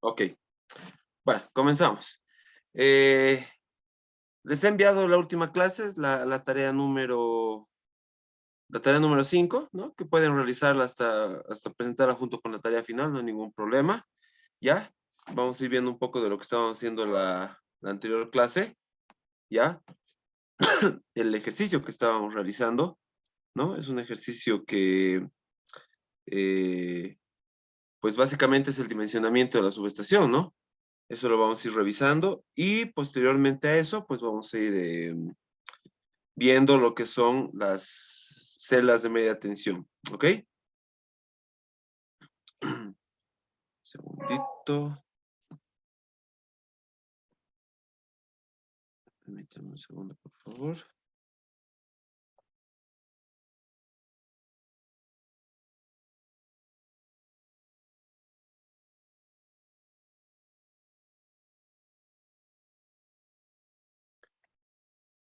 Ok. Bueno, comenzamos. Les he enviado la última clase, la tarea número 5, ¿no? Que pueden realizarla hasta presentarla junto con la tarea final, no hay ningún problema. ¿Ya? Vamos a ir viendo un poco de lo que estábamos haciendo la anterior clase, ¿ya? El ejercicio que estábamos realizando, ¿no? Es un ejercicio que, eh, pues básicamente es el dimensionamiento de la subestación, ¿no? Eso lo vamos a ir revisando y posteriormente a eso, pues vamos a ir viendo lo que son las celdas de media tensión, ¿ok? Segundito. Permítame un segundo, por favor.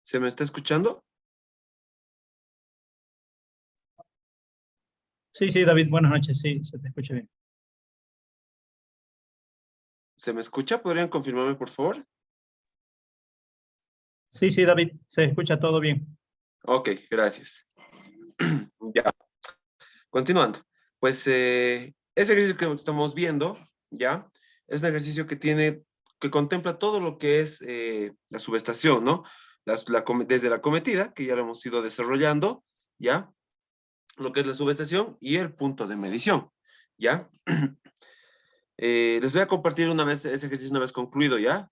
¿Se me está escuchando? Sí, sí, David, buenas noches. Sí, se te escucha bien. ¿Se me escucha? ¿Podrían confirmarme, por favor? Sí, sí, David, se escucha todo bien. Ok, gracias. Ya, continuando. Pues ese ejercicio que estamos viendo, ¿ya? Es un ejercicio que contempla todo lo que es la subestación, ¿no? Desde la cometida, que ya lo hemos ido desarrollando, ¿ya? Lo que es la subestación y el punto de medición, ¿ya? Les voy a compartir una vez ese ejercicio una vez concluido, ¿ya?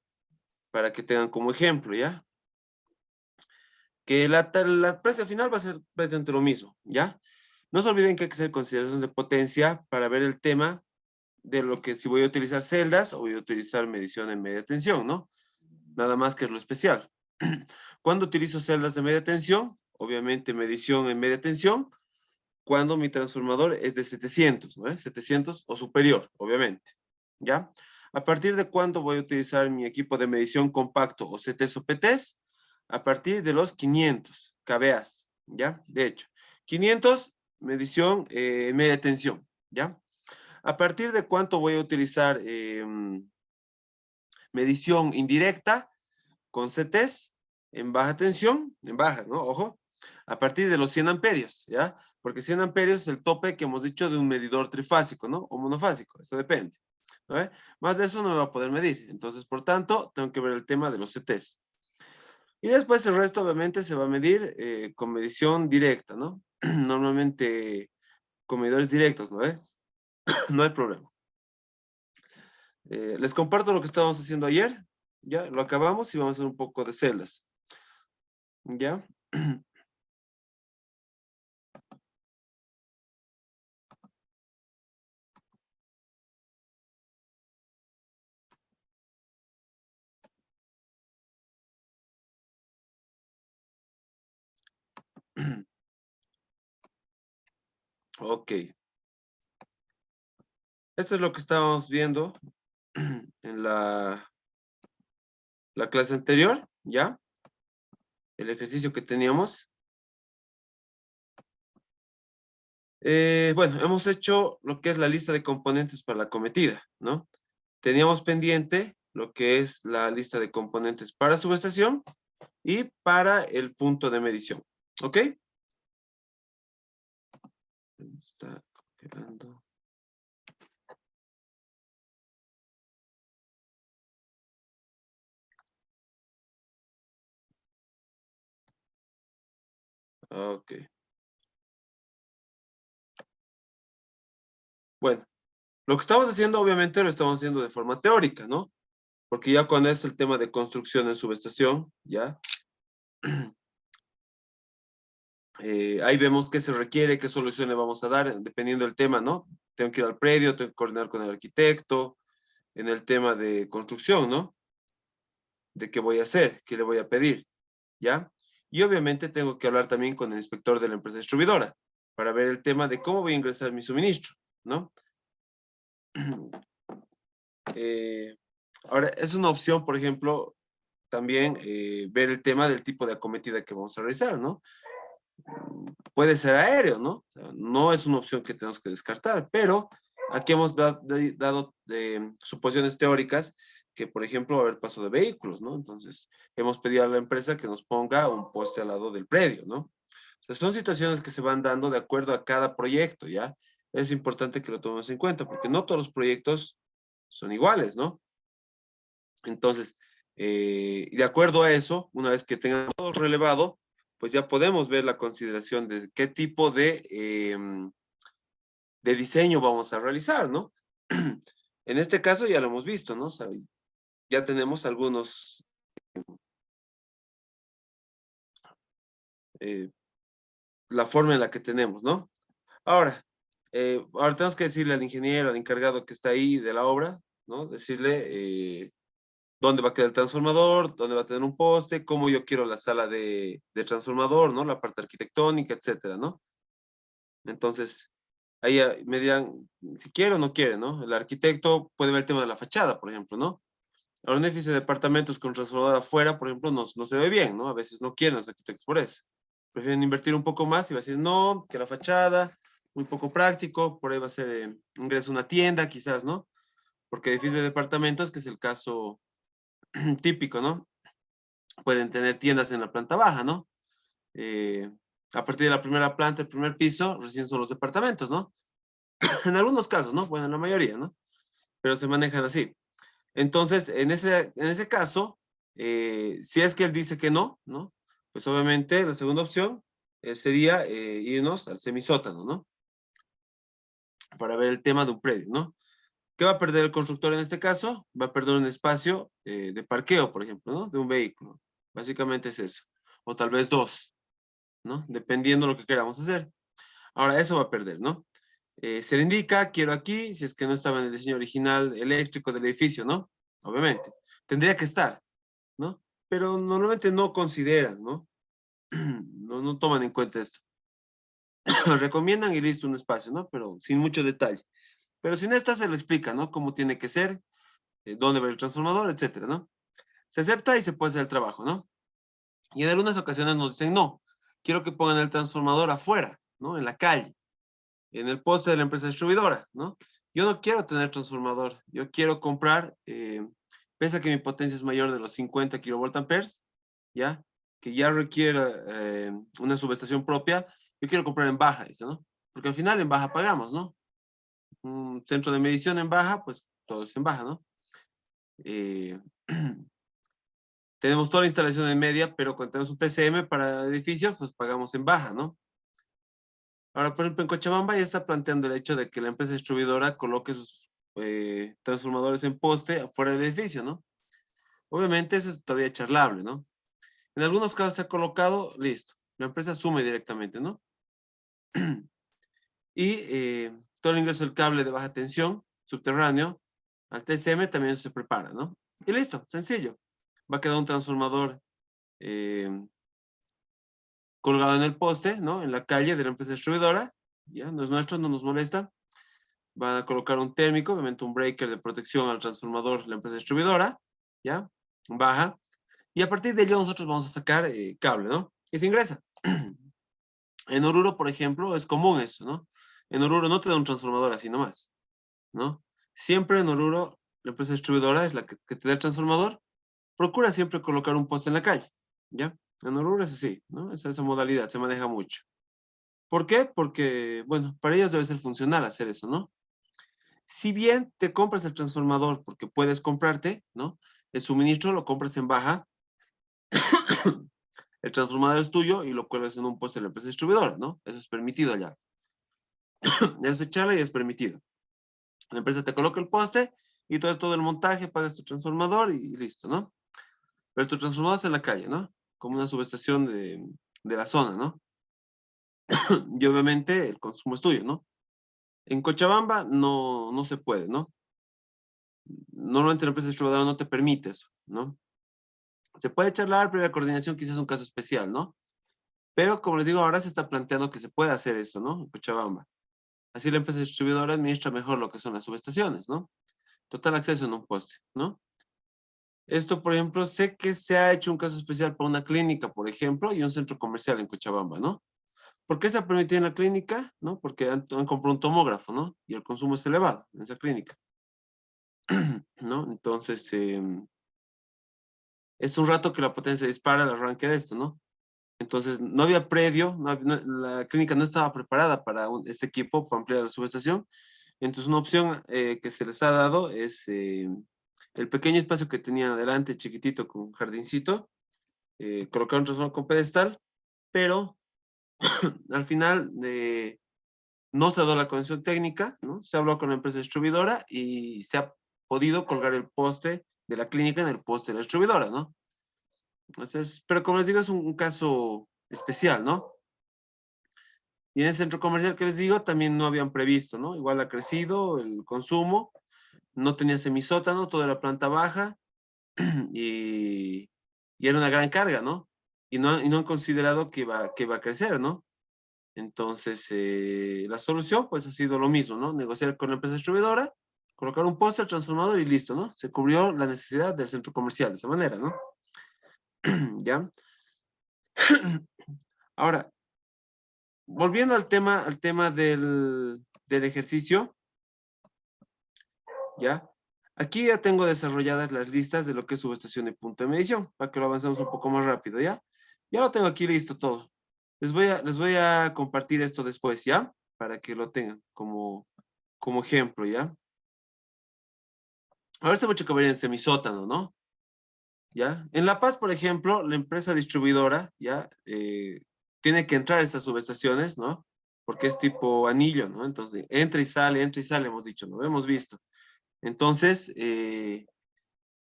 Para que tengan como ejemplo, ¿ya? Que la práctica final va a ser prácticamente lo mismo, ¿ya? No se olviden que hay que hacer consideración de potencia para ver el tema de lo que si voy a utilizar celdas o voy a utilizar medición en media tensión, ¿no? Nada más que es lo especial. Cuando utilizo celdas de media tensión, obviamente medición en media tensión, cuando mi transformador es de 700, ¿no? 700 o superior, obviamente, ¿ya? A partir de cuándo voy a utilizar mi equipo de medición compacto o CTs o PTs, a partir de los 500 kVAs, ¿ya? De hecho, 500 medición media tensión, ¿ya? A partir de cuánto voy a utilizar medición indirecta con CTs en baja tensión, en baja, ¿no? Ojo, a partir de los 100 amperios, ¿ya? Porque 100 amperios es el tope que hemos dicho de un medidor trifásico, ¿no? O monofásico, eso depende, ¿no? Más de eso no me va a poder medir. Entonces, por tanto, tengo que ver el tema de los CTs. Y después el resto, obviamente, se va a medir con medición directa, ¿no? Normalmente con medidores directos, ¿no? No hay problema. Les comparto lo que estábamos haciendo ayer. Ya, lo acabamos y vamos a hacer un poco de celdas. ¿Ya? Ok. Esto es lo que estábamos viendo en la clase anterior, ¿ya? El ejercicio que teníamos. Bueno, hemos hecho lo que es la lista de componentes para la cometida, ¿no? Teníamos pendiente lo que es la lista de componentes para subestación y para el punto de medición, ¿ok? Está congelando. Ok. Bueno, lo que estamos haciendo, obviamente, lo estamos haciendo de forma teórica, ¿no? Porque ya cuando es el tema de construcción en subestación, ¿ya? Ahí vemos qué se requiere, qué solución le vamos a dar, dependiendo del tema, ¿no? Tengo que ir al predio, tengo que coordinar con el arquitecto, en el tema de construcción, ¿no? De qué voy a hacer, qué le voy a pedir, ¿ya? Y obviamente tengo que hablar también con el inspector de la empresa distribuidora para ver el tema de cómo voy a ingresar mi suministro, ¿no? Ahora, es una opción, por ejemplo, también ver el tema del tipo de acometida que vamos a realizar, ¿no? Puede ser aéreo, ¿no? O sea, no es una opción que tenemos que descartar, pero Aquí hemos dado suposiciones teóricas que, por ejemplo, va a haber paso de vehículos, ¿no? Entonces, hemos pedido a la empresa que nos ponga un poste al lado del predio, ¿no? O sea, son situaciones que se van dando de acuerdo a cada proyecto, ¿ya? Es importante que lo tomemos en cuenta, porque no todos los proyectos son iguales, ¿no? Entonces, y de acuerdo a eso, una vez que tengamos todo relevado, pues ya podemos ver la consideración de qué tipo de diseño vamos a realizar, ¿no? En este caso ya lo hemos visto, ¿no? O sea, ya tenemos algunos, eh, la forma en la que tenemos, ¿no? Ahora tenemos que decirle al ingeniero, al encargado que está ahí de la obra, ¿no? Decirle dónde va a quedar el transformador, dónde va a tener un poste, cómo yo quiero la sala de transformador, ¿no? La parte arquitectónica, etcétera, ¿no? Entonces, ahí me dirán si quiere o no quiere, ¿no? El arquitecto puede ver el tema de la fachada, por ejemplo, ¿no? Ahora, un edificio de departamentos con transformador afuera, por ejemplo, no se ve bien, ¿no? A veces no quieren los arquitectos por eso. Prefieren invertir un poco más y va a decir, no, que la fachada, muy poco práctico, por ahí va a ser ingreso a una tienda, quizás, ¿no? Porque edificios de departamentos, que es el caso típico, ¿no? Pueden tener tiendas en la planta baja, ¿no? Eh, a partir de la primera planta, el primer piso, recién son los departamentos, ¿no? En algunos casos, ¿no? Bueno, en la mayoría, ¿no? Pero se manejan así. Entonces, en ese caso, si es que él dice que no, ¿no? Pues obviamente la segunda opción sería irnos al semisótano, ¿no? Para ver el tema de un predio, ¿no? ¿Qué va a perder el constructor en este caso? Va a perder un espacio de parqueo, por ejemplo, ¿no? De un vehículo. Básicamente es eso. O tal vez dos, ¿no? Dependiendo de lo que queramos hacer. Ahora, eso va a perder, ¿no? Se le indica, quiero aquí, si es que no estaba en el diseño original eléctrico del edificio, ¿no? Obviamente. Tendría que estar, ¿no? Pero normalmente no consideran, ¿no? No toman en cuenta esto. Recomiendan y listo un espacio, ¿no? Pero sin mucho detalle. Pero sin esta se lo explica, ¿no? Cómo tiene que ser, dónde va el transformador, etcétera, ¿no? Se acepta y se puede hacer el trabajo, ¿no? Y en algunas ocasiones nos dicen, no, quiero que pongan el transformador afuera, ¿no? En la calle, en el poste de la empresa distribuidora, ¿no? Yo no quiero tener transformador, yo quiero comprar, pese a que mi potencia es mayor de los 50 kilovoltamperes, ¿ya? Que ya requiere una subestación propia, yo quiero comprar en baja, dice, ¿no? Porque al final en baja pagamos, ¿no? Un centro de medición en baja, pues todo es en baja, ¿no? Eh, tenemos toda la instalación en media, pero cuando tenemos un TCM para edificios, pues pagamos en baja, ¿no? Ahora, por ejemplo, en Cochabamba ya está planteando el hecho de que la empresa distribuidora coloque sus transformadores en poste afuera del edificio, ¿no? Obviamente eso es todavía charlable, ¿no? En algunos casos se ha colocado, listo, la empresa asume directamente, ¿no? Y todo el ingreso del cable de baja tensión subterráneo al TCM también se prepara, ¿no? Y listo, sencillo. Va a quedar un transformador eh, colgado en el poste, ¿no? En la calle de la empresa distribuidora, ya, no es nuestro, no nos molesta. Van a colocar un térmico, obviamente un breaker de protección al transformador de la empresa distribuidora, ¿ya? Baja. Y a partir de ello nosotros vamos a sacar cable, ¿no? Y se ingresa. En Oruro, por ejemplo, es común eso, ¿no? En Oruro no te da un transformador así nomás, ¿no? Siempre en Oruro, la empresa distribuidora es la que te da el transformador, procura siempre colocar un poste en la calle, ¿ya? En Oruro es así, ¿no? Esa modalidad se maneja mucho. ¿Por qué? Porque, bueno, para ellos debe ser funcional hacer eso, ¿no? Si bien te compras el transformador porque puedes comprarte, ¿no? El suministro lo compras en baja, el transformador es tuyo y lo cuelgas en un poste de la empresa distribuidora, ¿no? Eso es permitido allá. Ya se charla y es permitido. La empresa te coloca el poste y todo es todo el montaje, pagas tu transformador y listo, ¿no? Pero tu transformador es en la calle, ¿no? Como una subestación de la zona, ¿no? Y obviamente el consumo es tuyo, ¿no? En Cochabamba no se puede, ¿no? Normalmente la empresa distribuidora no te permite eso, ¿no? Se puede charlar, pero la coordinación quizás es un caso especial, ¿no? Pero como les digo, ahora se está planteando que se puede hacer eso, ¿no? En Cochabamba. Así la empresa distribuidora administra mejor lo que son las subestaciones, ¿no? Total acceso en un poste, ¿no? Esto, por ejemplo, sé que se ha hecho un caso especial para una clínica, por ejemplo, y un centro comercial en Cochabamba, ¿no? ¿Por qué se ha permitido en la clínica? ¿No? Porque han comprado un tomógrafo, ¿no? Y el consumo es elevado en esa clínica, ¿no? Entonces, es un rato que la potencia dispara el arranque de esto, ¿no? Entonces, no había predio, la clínica no estaba preparada para este equipo, para ampliar la subestación. Entonces, una opción que se les ha dado es el pequeño espacio que tenía adelante, chiquitito, con jardincito, colocar un transformador con pedestal, pero al final no se ha dado la conexión técnica, ¿no? Se habló con la empresa distribuidora y se ha podido colgar el poste de la clínica en el poste de la distribuidora, ¿no? Entonces, pero como les digo, es un caso especial, ¿no? Y en el centro comercial que les digo, también no habían previsto, ¿no? Igual ha crecido el consumo, no tenía semisótano, toda la planta baja y, y era una gran carga, ¿no? Y no han considerado que va a crecer, ¿no? Entonces, la solución, pues, ha sido lo mismo, ¿no? Negociar con la empresa distribuidora, colocar un poste, transformador y listo, ¿no? Se cubrió la necesidad del centro comercial de esa manera, ¿no? ¿Ya? Ahora, volviendo al tema del ejercicio, ¿ya? Aquí ya tengo desarrolladas las listas de lo que es subestación y punto de medición, para que lo avancemos un poco más rápido, ¿ya? Ya lo tengo aquí listo todo. Les voy a compartir esto después, ¿ya? Para que lo tengan como ejemplo, ¿ya? Ahora este mucho que ver en semisótano, ¿no? ¿Ya? En La Paz, por ejemplo, la empresa distribuidora, ¿ya? Tiene que entrar a estas subestaciones, ¿no? Porque es tipo anillo, ¿no? Entonces, entra y sale, hemos dicho, ¿no? Hemos visto. Entonces,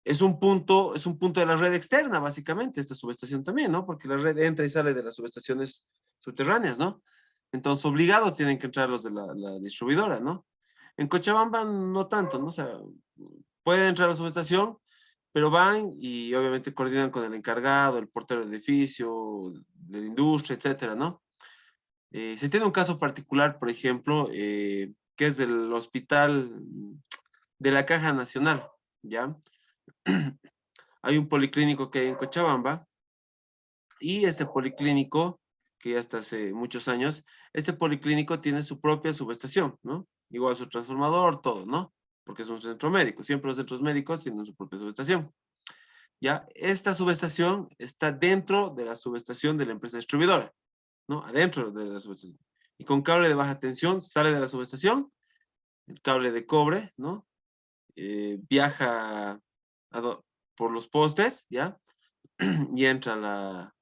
es un punto de la red externa, básicamente, esta subestación también, ¿no? Porque la red entra y sale de las subestaciones subterráneas, ¿no? Entonces, obligados tienen que entrar los de la distribuidora, ¿no? En Cochabamba no tanto, ¿no? O sea, pueden entrar a la subestación, pero van y obviamente coordinan con el encargado, el portero del edificio, de la industria, etcétera, ¿no? Se tiene un caso particular, por ejemplo, que es del hospital de la Caja Nacional, ¿ya? Hay un policlínico que hay en Cochabamba y este policlínico, que ya está hace muchos años, este policlínico tiene su propia subestación, ¿no? Igual su transformador, todo, ¿no? Porque es un centro médico. Siempre los centros médicos tienen su propia subestación. ¿Ya? Esta subestación está dentro de la subestación de la empresa distribuidora, ¿no? Adentro de la subestación. Y con cable de baja tensión sale de la subestación, el cable de cobre, ¿no? Viaja por los postes, ¿ya? Y entra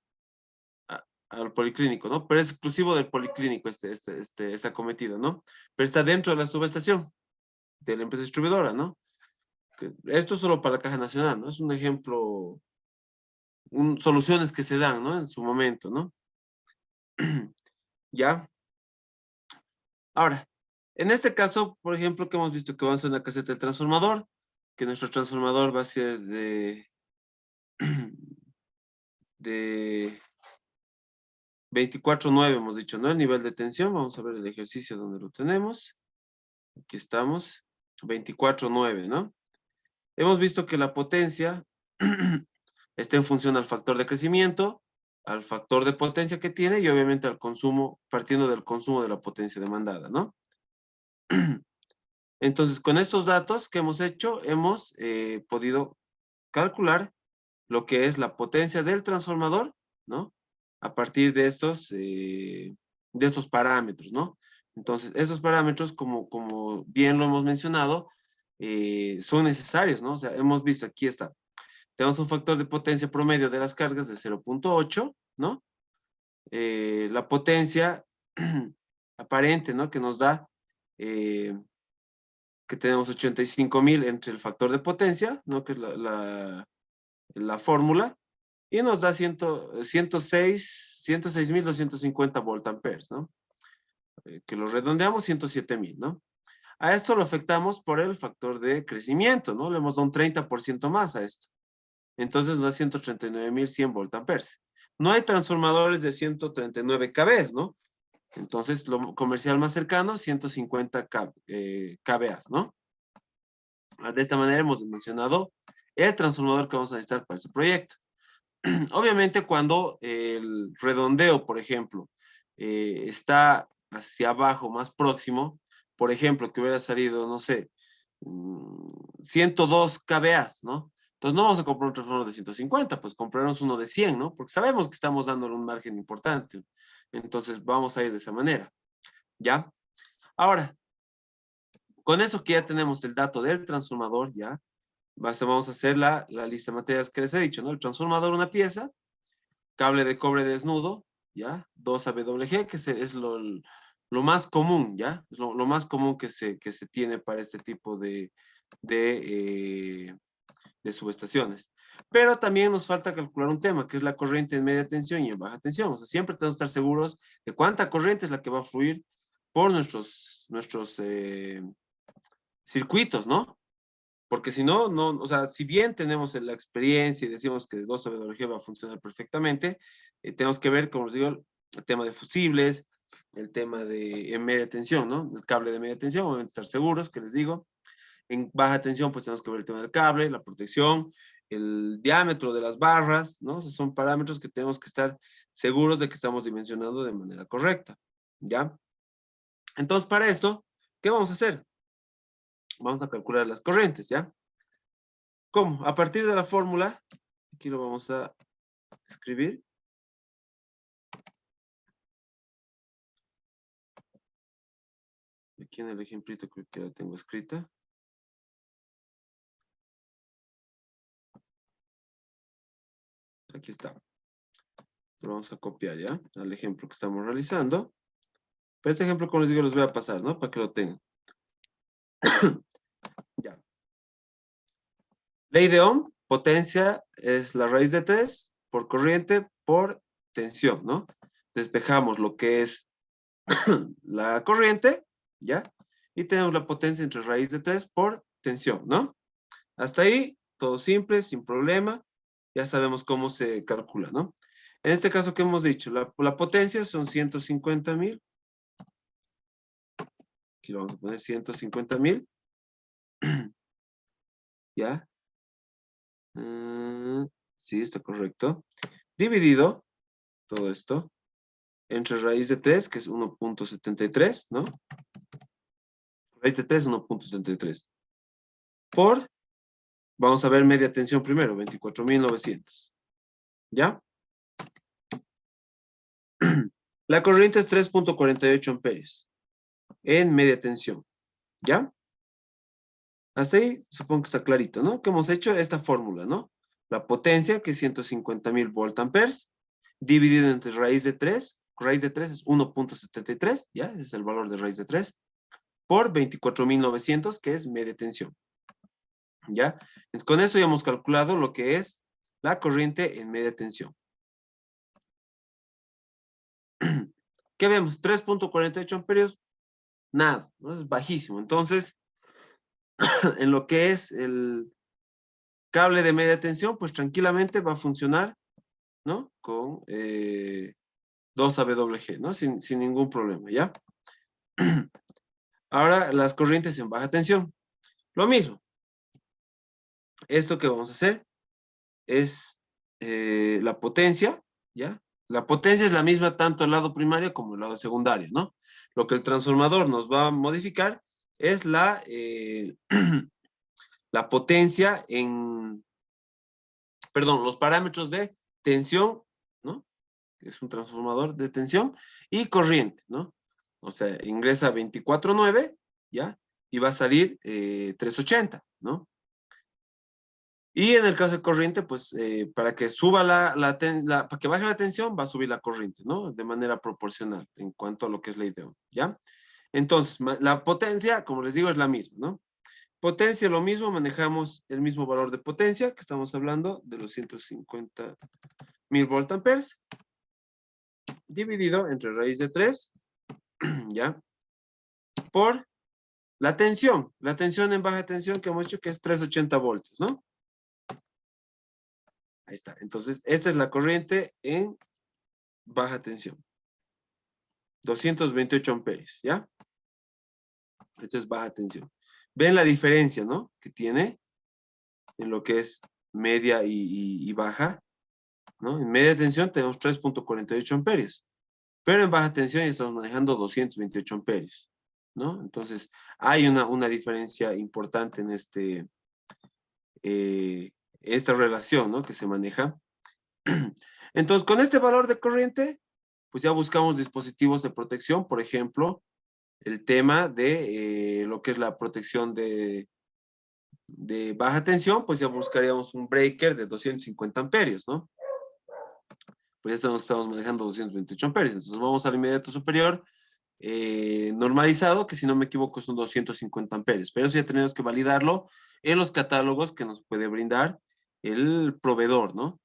al policlínico, ¿no? Pero es exclusivo del policlínico este acometido, ¿no? Pero está dentro de la subestación de la empresa distribuidora, ¿no? Esto es solo para la Caja Nacional, ¿no? Es un ejemplo, soluciones que se dan, ¿no? En su momento, ¿no? ¿Ya? Ahora, en este caso, por ejemplo, que hemos visto que vamos a una caseta del transformador, que nuestro transformador va a ser de 24.9, hemos dicho, ¿no? El nivel de tensión, vamos a ver el ejercicio donde lo tenemos. Aquí estamos, 24.9, ¿no? Hemos visto que la potencia está en función al factor de crecimiento, al factor de potencia que tiene y obviamente al consumo, partiendo del consumo de la potencia demandada, ¿no? Entonces, con estos datos que hemos hecho, hemos podido calcular lo que es la potencia del transformador, ¿no? A partir de estos parámetros, ¿no? Entonces, estos parámetros, como bien lo hemos mencionado, son necesarios, ¿no? O sea, hemos visto, aquí está, tenemos un factor de potencia promedio de las cargas de 0.8, ¿no? La potencia aparente, ¿no? Que nos da, que tenemos 85.000 entre el factor de potencia, ¿no? Que es la fórmula, y nos da 106.250 voltamperes, ¿no? Que lo redondeamos 107.000, ¿no? A esto lo afectamos por el factor de crecimiento, ¿no? Le hemos dado un 30% más a esto. Entonces nos da 139.100 voltamperes. No hay transformadores de 139 kV, ¿no? Entonces, lo comercial más cercano, 150 kVA, ¿no? De esta manera hemos mencionado el transformador que vamos a necesitar para este proyecto. Obviamente, cuando el redondeo, por ejemplo, está hacia abajo, más próximo, por ejemplo, que hubiera salido, no sé, 102 kVA, ¿no? Entonces no vamos a comprar un transformador de 150, pues compraremos uno de 100, ¿no? Porque sabemos que estamos dándole un margen importante. Entonces vamos a ir de esa manera, ¿ya? Ahora, con eso que ya tenemos el dato del transformador, ¿ya? Vamos a hacer la lista de materias que les he dicho, ¿no? El transformador, una pieza, cable de cobre desnudo, ¿ya? 2 AWG, que es lo más común, ¿ya? Es lo más común que se tiene para este tipo de subestaciones. Pero también nos falta calcular un tema, que es la corriente en media tensión y en baja tensión. O sea, siempre tenemos que estar seguros de cuánta corriente es la que va a fluir por nuestros circuitos, ¿no? Porque si no, o sea, si bien tenemos la experiencia y decimos que 2 WG va a funcionar perfectamente, tenemos que ver, como les digo, el tema de fusibles, el tema de en media tensión, ¿no? El cable de media tensión, obviamente estar seguros, que les digo. En baja tensión, pues tenemos que ver el tema del cable, la protección, el diámetro de las barras, ¿no? O sea, son parámetros que tenemos que estar seguros de que estamos dimensionando de manera correcta, ¿ya? Entonces, para esto, ¿qué vamos a hacer? Vamos a calcular las corrientes, ¿ya? ¿Cómo? A partir de la fórmula, aquí lo vamos a escribir. Aquí en el ejemplito creo que la tengo escrita. Aquí está. Lo vamos a copiar, ¿ya? Al ejemplo que estamos realizando. Pero este ejemplo, como les digo, los voy a pasar, ¿no? Para que lo tengan. Ya. Ley de Ohm, potencia es la raíz de 3 por corriente por tensión, ¿no? Despejamos lo que es la corriente, ¿ya? Y tenemos la potencia entre raíz de 3 por tensión, ¿no? Hasta ahí, todo simple, sin problema. Ya sabemos cómo se calcula, ¿no? En este caso, ¿qué hemos dicho? La potencia son 150,000. Aquí lo vamos a poner 150,000. ¿Ya? Sí, está correcto. Dividido todo esto entre raíz de 3, que es 1.73, ¿no? Raíz de 3, 1.73. Por, vamos a ver media tensión primero, 24,900. ¿Ya? La corriente es 3.48 amperios en media tensión. ¿Ya? Hasta ahí supongo que está clarito, ¿no? Que hemos hecho esta fórmula, ¿no? La potencia, que es 150,000 voltamperes, dividido entre raíz de 3. Raíz de 3 es 1.73, ¿ya? Ese es el valor de raíz de 3. Por 24,900, que es media tensión. ¿Ya? Entonces, con eso ya hemos calculado lo que es la corriente en media tensión. ¿Qué vemos? 3.48 amperios, nada, ¿no? Es bajísimo. Entonces, en lo que es el cable de media tensión, pues tranquilamente va a funcionar, ¿no? Con 2 AWG, ¿no? Sin ningún problema, ¿ya? Ahora, las corrientes en baja tensión. Lo mismo. Esto que vamos a hacer es la potencia, ¿ya? La potencia es la misma tanto el lado primario como el lado secundario, ¿no? Lo que el transformador nos va a modificar es la potencia perdón, los parámetros de tensión, ¿no? Es un transformador de tensión y corriente, ¿no? O sea, ingresa 24,9, ¿ya? Y va a salir 380, ¿no? Y en el caso de corriente, pues para que suba para que baje la tensión, va a subir la corriente, ¿no? De manera proporcional en cuanto a lo que es ley de Ohm, ¿ya? Entonces, la potencia, como les digo, es la misma, ¿no? Potencia, lo mismo, manejamos el mismo valor de potencia, que estamos hablando de los 150,000 voltamperes, dividido entre raíz de 3, ¿ya? Por la tensión en baja tensión que hemos dicho que es 380 voltios, ¿no? Ahí está. Entonces, esta es la corriente en baja tensión. 228 amperios, ¿ya? Esto es baja tensión. ¿Ven la diferencia, no? Que tiene en lo que es media y baja, ¿no? En media tensión tenemos 3.48 amperios. Pero en baja tensión ya estamos manejando 228 amperios, ¿no? Entonces, hay una diferencia importante en esta relación, ¿no? Que se maneja. Entonces, con este valor de corriente, pues ya buscamos dispositivos de protección, por ejemplo, el tema de lo que es la protección de baja tensión, pues ya buscaríamos un breaker de 250 amperios, ¿no? Pues ya estamos manejando 228 amperios, entonces vamos al inmediato superior, normalizado, que si no me equivoco son 250 amperios, pero eso ya tenemos que validarlo en los catálogos que nos puede brindar el proveedor, ¿no?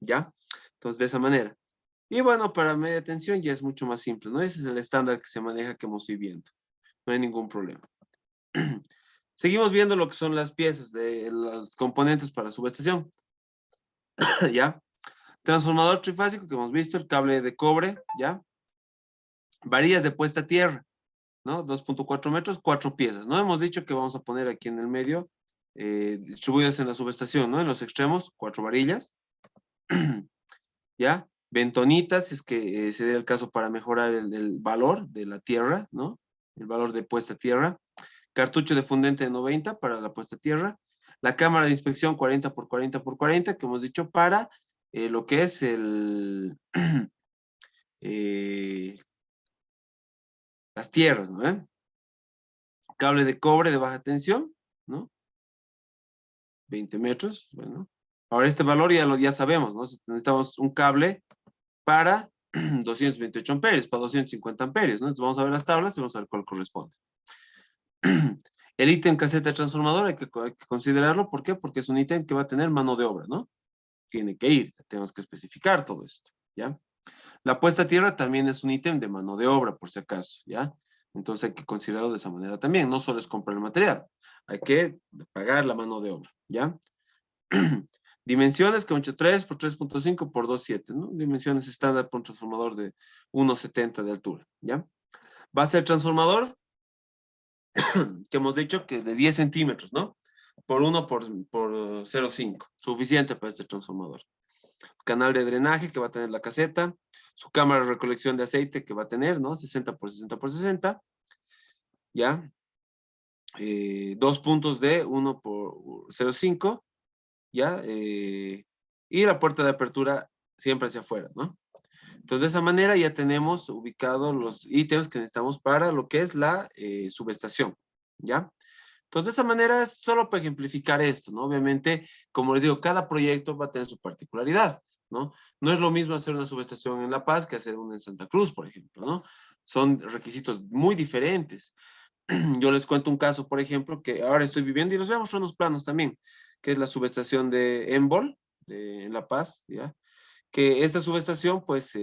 ¿Ya? Entonces, de esa manera. Y bueno, para media tensión ya es mucho más simple, ¿no? Ese es el estándar que se maneja que hemos ido viendo. No hay ningún problema. Seguimos viendo lo que son las piezas de los componentes para subestación. ¿Ya? Transformador trifásico que hemos visto, el cable de cobre, ¿ya? Varillas de puesta a tierra, ¿no? 2.4 metros, 4 piezas, ¿no? Hemos dicho que vamos a poner aquí en el medio, distribuidas en la subestación, ¿no? En los extremos, 4 varillas, ¿ya? Ventonitas, si es que se dé el caso para mejorar el valor de la tierra, ¿no? El valor de puesta a tierra. Cartucho de fundente de 90 para la puesta a tierra. La cámara de inspección 40 por 40 por 40, que hemos dicho para lo que es las tierras, ¿no? Cable de cobre de baja tensión, ¿no? 20 metros, bueno. Ahora este valor ya sabemos, ¿no? Necesitamos un cable para 228 amperios, para 250 amperios, ¿no? Entonces vamos a ver las tablas y vamos a ver cuál corresponde. El ítem caseta transformador hay que considerarlo, ¿por qué? Porque es un ítem que va a tener mano de obra, ¿no? Tiene que ir, tenemos que especificar todo esto, ¿ya? La puesta a tierra también es un ítem de mano de obra, por si acaso, ¿ya? Entonces hay que considerarlo de esa manera también, no solo es comprar el material, hay que pagar la mano de obra, ¿ya? Dimensiones que 8.3 por 3.5 por 2.7, ¿no? Dimensiones estándar por un transformador de 1.70 de altura, ¿ya? Va a ser transformador, que hemos dicho que de 10 centímetros, ¿no? Por 1 por 0.5, suficiente para este transformador. Canal de drenaje que va a tener la caseta, su cámara de recolección de aceite que va a tener, ¿no? 60 por 60 por 60, ¿ya? 2 puntos de 1 por 0.5, ¿ya? Y la puerta de apertura siempre hacia afuera, ¿no? Entonces, de esa manera ya tenemos ubicados los ítems que necesitamos para lo que es la subestación, ¿ya? Entonces, de esa manera es solo para ejemplificar esto, ¿no? Obviamente, como les digo, cada proyecto va a tener su particularidad, ¿no? No es lo mismo hacer una subestación en La Paz que hacer una en Santa Cruz, por ejemplo, ¿no? Son requisitos muy diferentes. Yo les cuento un caso, por ejemplo, que ahora estoy viviendo y los voy a mostrar unos planos también, que es la subestación de Embol, en La Paz, ¿ya? Que esta subestación, pues,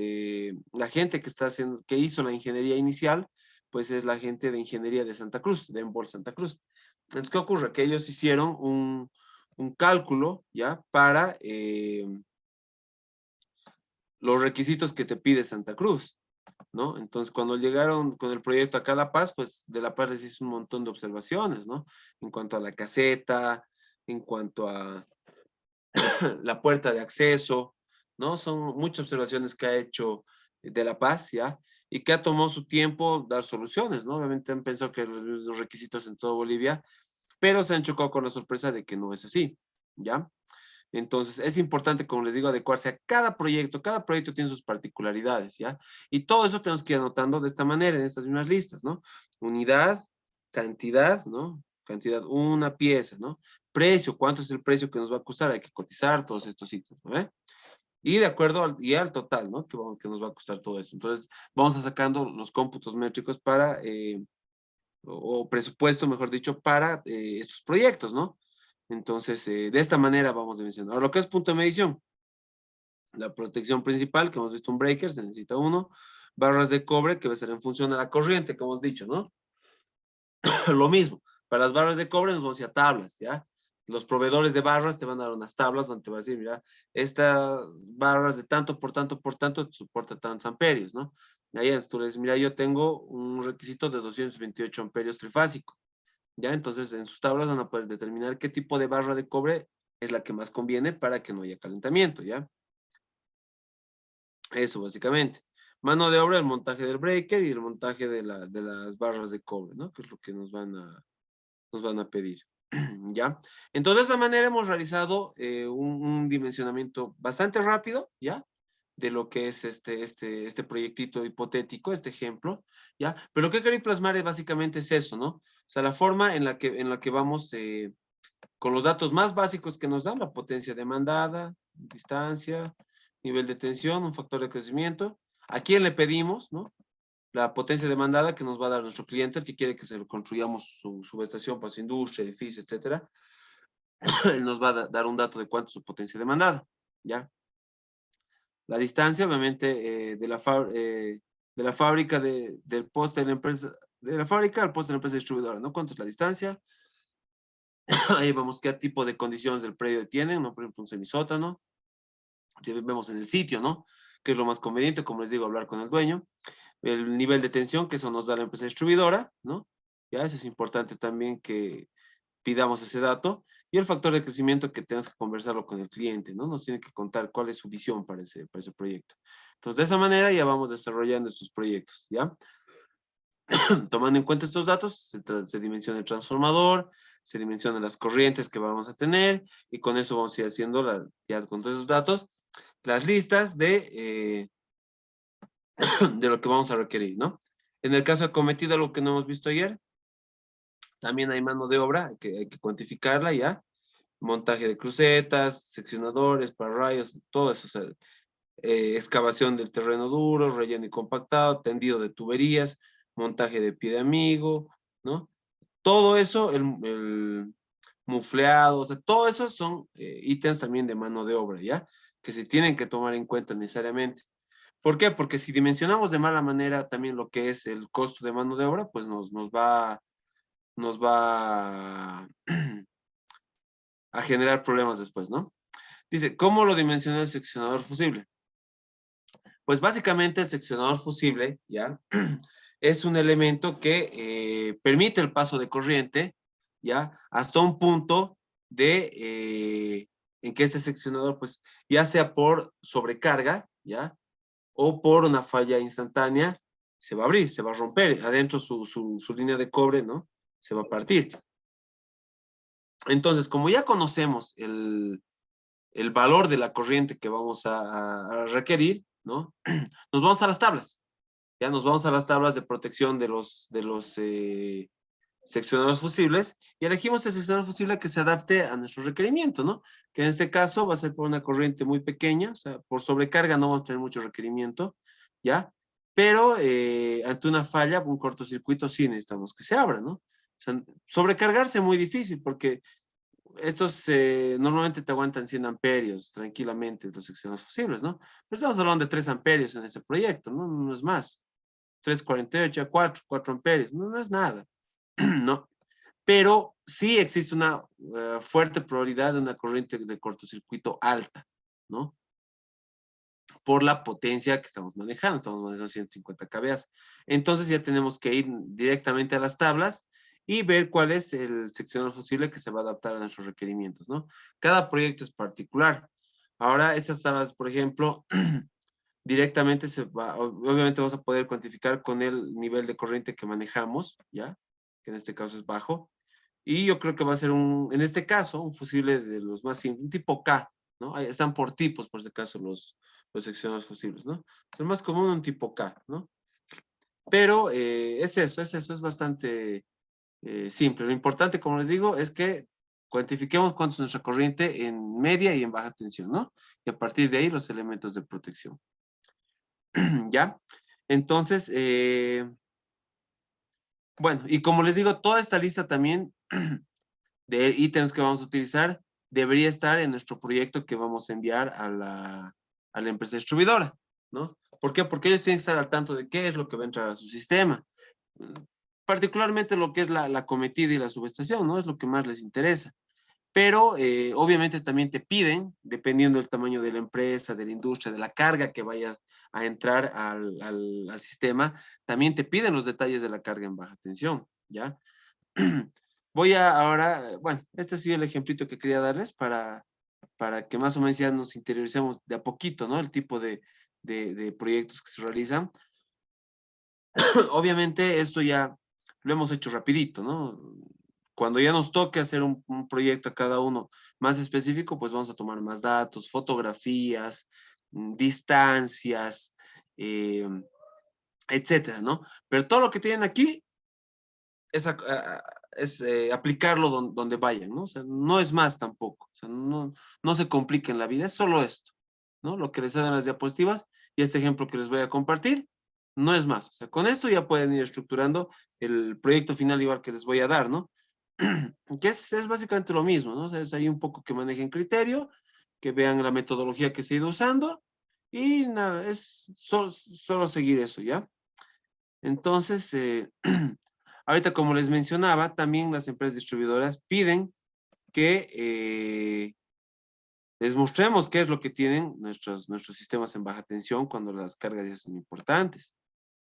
la gente que está haciendo, que hizo la ingeniería inicial, pues es la gente de ingeniería de Santa Cruz, de Embol Santa Cruz. Entonces, ¿qué ocurre? Que ellos hicieron un cálculo, ¿ya? Para los requisitos que te pide Santa Cruz, ¿no? Entonces, cuando llegaron con el proyecto acá a La Paz, pues de La Paz les hizo un montón de observaciones, ¿no? En cuanto a la caseta, en cuanto a la puerta de acceso, ¿no? Son muchas observaciones que ha hecho de La Paz, ¿ya? Y que ha tomado su tiempo dar soluciones, ¿no? Obviamente han pensado que los requisitos en toda Bolivia, pero se han chocado con la sorpresa de que no es así, ¿ya? Entonces, es importante, como les digo, adecuarse a cada proyecto tiene sus particularidades, ¿ya? Y todo eso tenemos que ir anotando de esta manera, en estas mismas listas, ¿no? Unidad, cantidad, ¿no? Cantidad, una pieza, ¿no? Precio, ¿cuánto es el precio que nos va a costar? Hay que cotizar todos estos ítems, ¿no? Y de acuerdo al total, ¿no? Que nos va a costar todo esto. Entonces, vamos a sacando los cómputos métricos para, o presupuesto, mejor dicho, para estos proyectos, ¿no? Entonces, de esta manera vamos dimensionando. Ahora, lo que es punto de medición, la protección principal, que hemos visto un breaker, se necesita uno, barras de cobre, que va a ser en función de la corriente, como hemos dicho, ¿no? Lo mismo, para las barras de cobre nos vamos a tablas, ¿ya? Los proveedores de barras te van a dar unas tablas donde te va a decir, mira, estas barras de tanto por tanto por tanto soporta tantos amperios, ¿no? Ahí tú le dices, mira, yo tengo un requisito de 228 amperios trifásico, ¿ya? Entonces, en sus tablas van a poder determinar qué tipo de barra de cobre es la que más conviene para que no haya calentamiento, ¿ya? Eso, básicamente. Mano de obra, el montaje del breaker y el montaje de las barras de cobre, ¿no? Que es lo que nos van a pedir. ¿Ya? Entonces, de esta manera hemos realizado un dimensionamiento bastante rápido, ¿ya? De lo que es este proyectito hipotético, este ejemplo, ¿ya? Pero lo que quería plasmar es básicamente es eso, ¿no? O sea, la forma en la que vamos con los datos más básicos que nos dan, la potencia demandada, distancia, nivel de tensión, un factor de crecimiento, a quién le pedimos, ¿no? La potencia demandada que nos va a dar nuestro cliente, el que quiere que se lo construyamos su subestación para su industria, edificio, etcétera. Él nos va a dar un dato de cuánto es su potencia demandada, ¿ya? La distancia, obviamente, de la fábrica del poste de la empresa, de la fábrica al poste de la empresa distribuidora, ¿no? ¿Cuánto es la distancia? Ahí vemos qué tipo de condiciones del predio tienen, ¿no? Por ejemplo, un semisótano. Si vemos en el sitio, ¿no? Que es lo más conveniente, como les digo, hablar con el dueño. El nivel de tensión, que eso nos da la empresa distribuidora, ¿no? Ya, eso es importante también que pidamos ese dato. Y el factor de crecimiento que tenemos que conversarlo con el cliente, ¿no? Nos tiene que contar cuál es su visión para ese proyecto. Entonces, de esa manera ya vamos desarrollando estos proyectos, ¿ya? Tomando en cuenta estos datos, se dimensiona el transformador, se dimensionan las corrientes que vamos a tener, y con eso vamos a ir haciendo, ya con todos esos datos, las listas de lo que vamos a requerir, ¿no? En el caso acometido, lo que no hemos visto ayer, también hay mano de obra, hay que cuantificarla ya, montaje de crucetas, seccionadores, pararrayos, todo eso, o sea, excavación del terreno duro, relleno y compactado, tendido de tuberías, montaje de pie de amigo, ¿no? Todo eso, el mufleado, o sea, todo eso son ítems también de mano de obra, ¿ya? Que se tienen que tomar en cuenta necesariamente. ¿Por qué? Porque si dimensionamos de mala manera también lo que es el costo de mano de obra, pues nos va a generar problemas después, ¿no? Dice, ¿cómo lo dimensiona el seccionador fusible? Pues básicamente el seccionador fusible, ¿ya? Es un elemento que permite el paso de corriente, ¿ya? Hasta un punto en que este seccionador, pues, ya sea por sobrecarga, ¿ya? O por una falla instantánea, se va a abrir, se va a romper. Adentro su línea de cobre, ¿no? Se va a partir. Entonces, como ya conocemos el valor de la corriente que vamos a requerir, ¿no? Nos vamos a las tablas. Ya nos vamos a las tablas de protección de los seccionadores fusibles y elegimos el seccionador fusible que se adapte a nuestro requerimiento, ¿no? Que en este caso va a ser por una corriente muy pequeña, o sea, por sobrecarga no vamos a tener mucho requerimiento, ¿ya? Pero ante una falla, un cortocircuito sí necesitamos que se abra, ¿no? O sea, sobrecargarse es muy difícil porque estos normalmente te aguantan 100 amperios tranquilamente, los seccionadores fusibles, ¿no? Pero estamos hablando de 3 amperios en ese proyecto, ¿no? No es más. 3,48 a 4 amperios, no es nada, ¿no? Pero sí existe una fuerte probabilidad de una corriente de cortocircuito alta, ¿no? Por la potencia que estamos manejando 150 kVA. Entonces ya tenemos que ir directamente a las tablas y ver cuál es el seccionador fusible que se va a adaptar a nuestros requerimientos, ¿no? Cada proyecto es particular. Ahora, estas tablas, por ejemplo, directamente obviamente vamos a poder cuantificar con el nivel de corriente que manejamos, ¿ya? Que en este caso es bajo. Y yo creo que va a ser en este caso, un fusible de los más simples, un tipo K, ¿no? Ahí están por tipos, por si acaso, los seccionados fusibles, ¿no? Es el más común un tipo K, ¿no? Pero es bastante simple. Lo importante, como les digo, es que cuantifiquemos cuánto es nuestra corriente en media y en baja tensión, ¿no? Y a partir de ahí los elementos de protección. ¿Ya? Entonces, bueno, y como les digo, toda esta lista también de ítems que vamos a utilizar debería estar en nuestro proyecto que vamos a enviar a la empresa distribuidora, ¿no? ¿Por qué? Porque ellos tienen que estar al tanto de qué es lo que va a entrar a su sistema. Particularmente lo que es la cometida y la subestación, ¿no? Es lo que más les interesa. Pero obviamente también te piden, dependiendo del tamaño de la empresa, de la industria, de la carga que vaya a entrar al sistema, también te piden los detalles de la carga en baja tensión, ¿ya? Voy a ahora, bueno, este ha sido el ejemplito que quería darles para que más o menos ya nos interioricemos de a poquito, ¿no? El tipo de proyectos que se realizan. Obviamente esto ya lo hemos hecho rapidito, ¿no? Cuando ya nos toque hacer un proyecto a cada uno más específico, pues vamos a tomar más datos, fotografías, distancias, etcétera, ¿no? Pero todo lo que tienen aquí es aplicarlo donde vayan, ¿no? O sea, no es más tampoco. O sea, no se compliquen la vida, es solo esto, ¿no? Lo que les dan las diapositivas y este ejemplo que les voy a compartir, no es más. O sea, con esto ya pueden ir estructurando el proyecto final igual que les voy a dar, ¿no? Que es básicamente lo mismo, ¿no? O sea, es ahí un poco que manejen criterio, que vean la metodología que se ha ido usando y nada, es solo seguir eso, ¿ya? Entonces, ahorita como les mencionaba, también las empresas distribuidoras piden que les mostremos qué es lo que tienen nuestros sistemas en baja tensión cuando las cargas ya son importantes,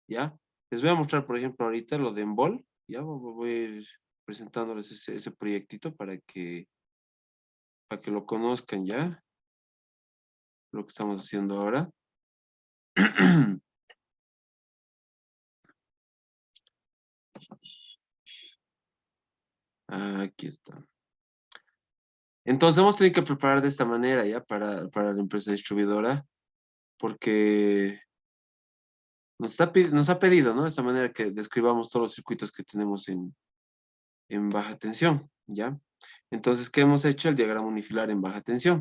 ¿ya? Les voy a mostrar, por ejemplo, ahorita lo de Envol, ¿ya? Voy a ir presentándoles ese proyectito para que lo conozcan, ¿ya? Lo que estamos haciendo ahora. Aquí está. Entonces hemos tenido que preparar de esta manera, ¿ya? Para la empresa distribuidora, porque nos ha pedido, ¿no? De esta manera que describamos todos los circuitos que tenemos en baja tensión, ¿ya? Entonces, ¿qué hemos hecho? El diagrama unifilar en baja tensión,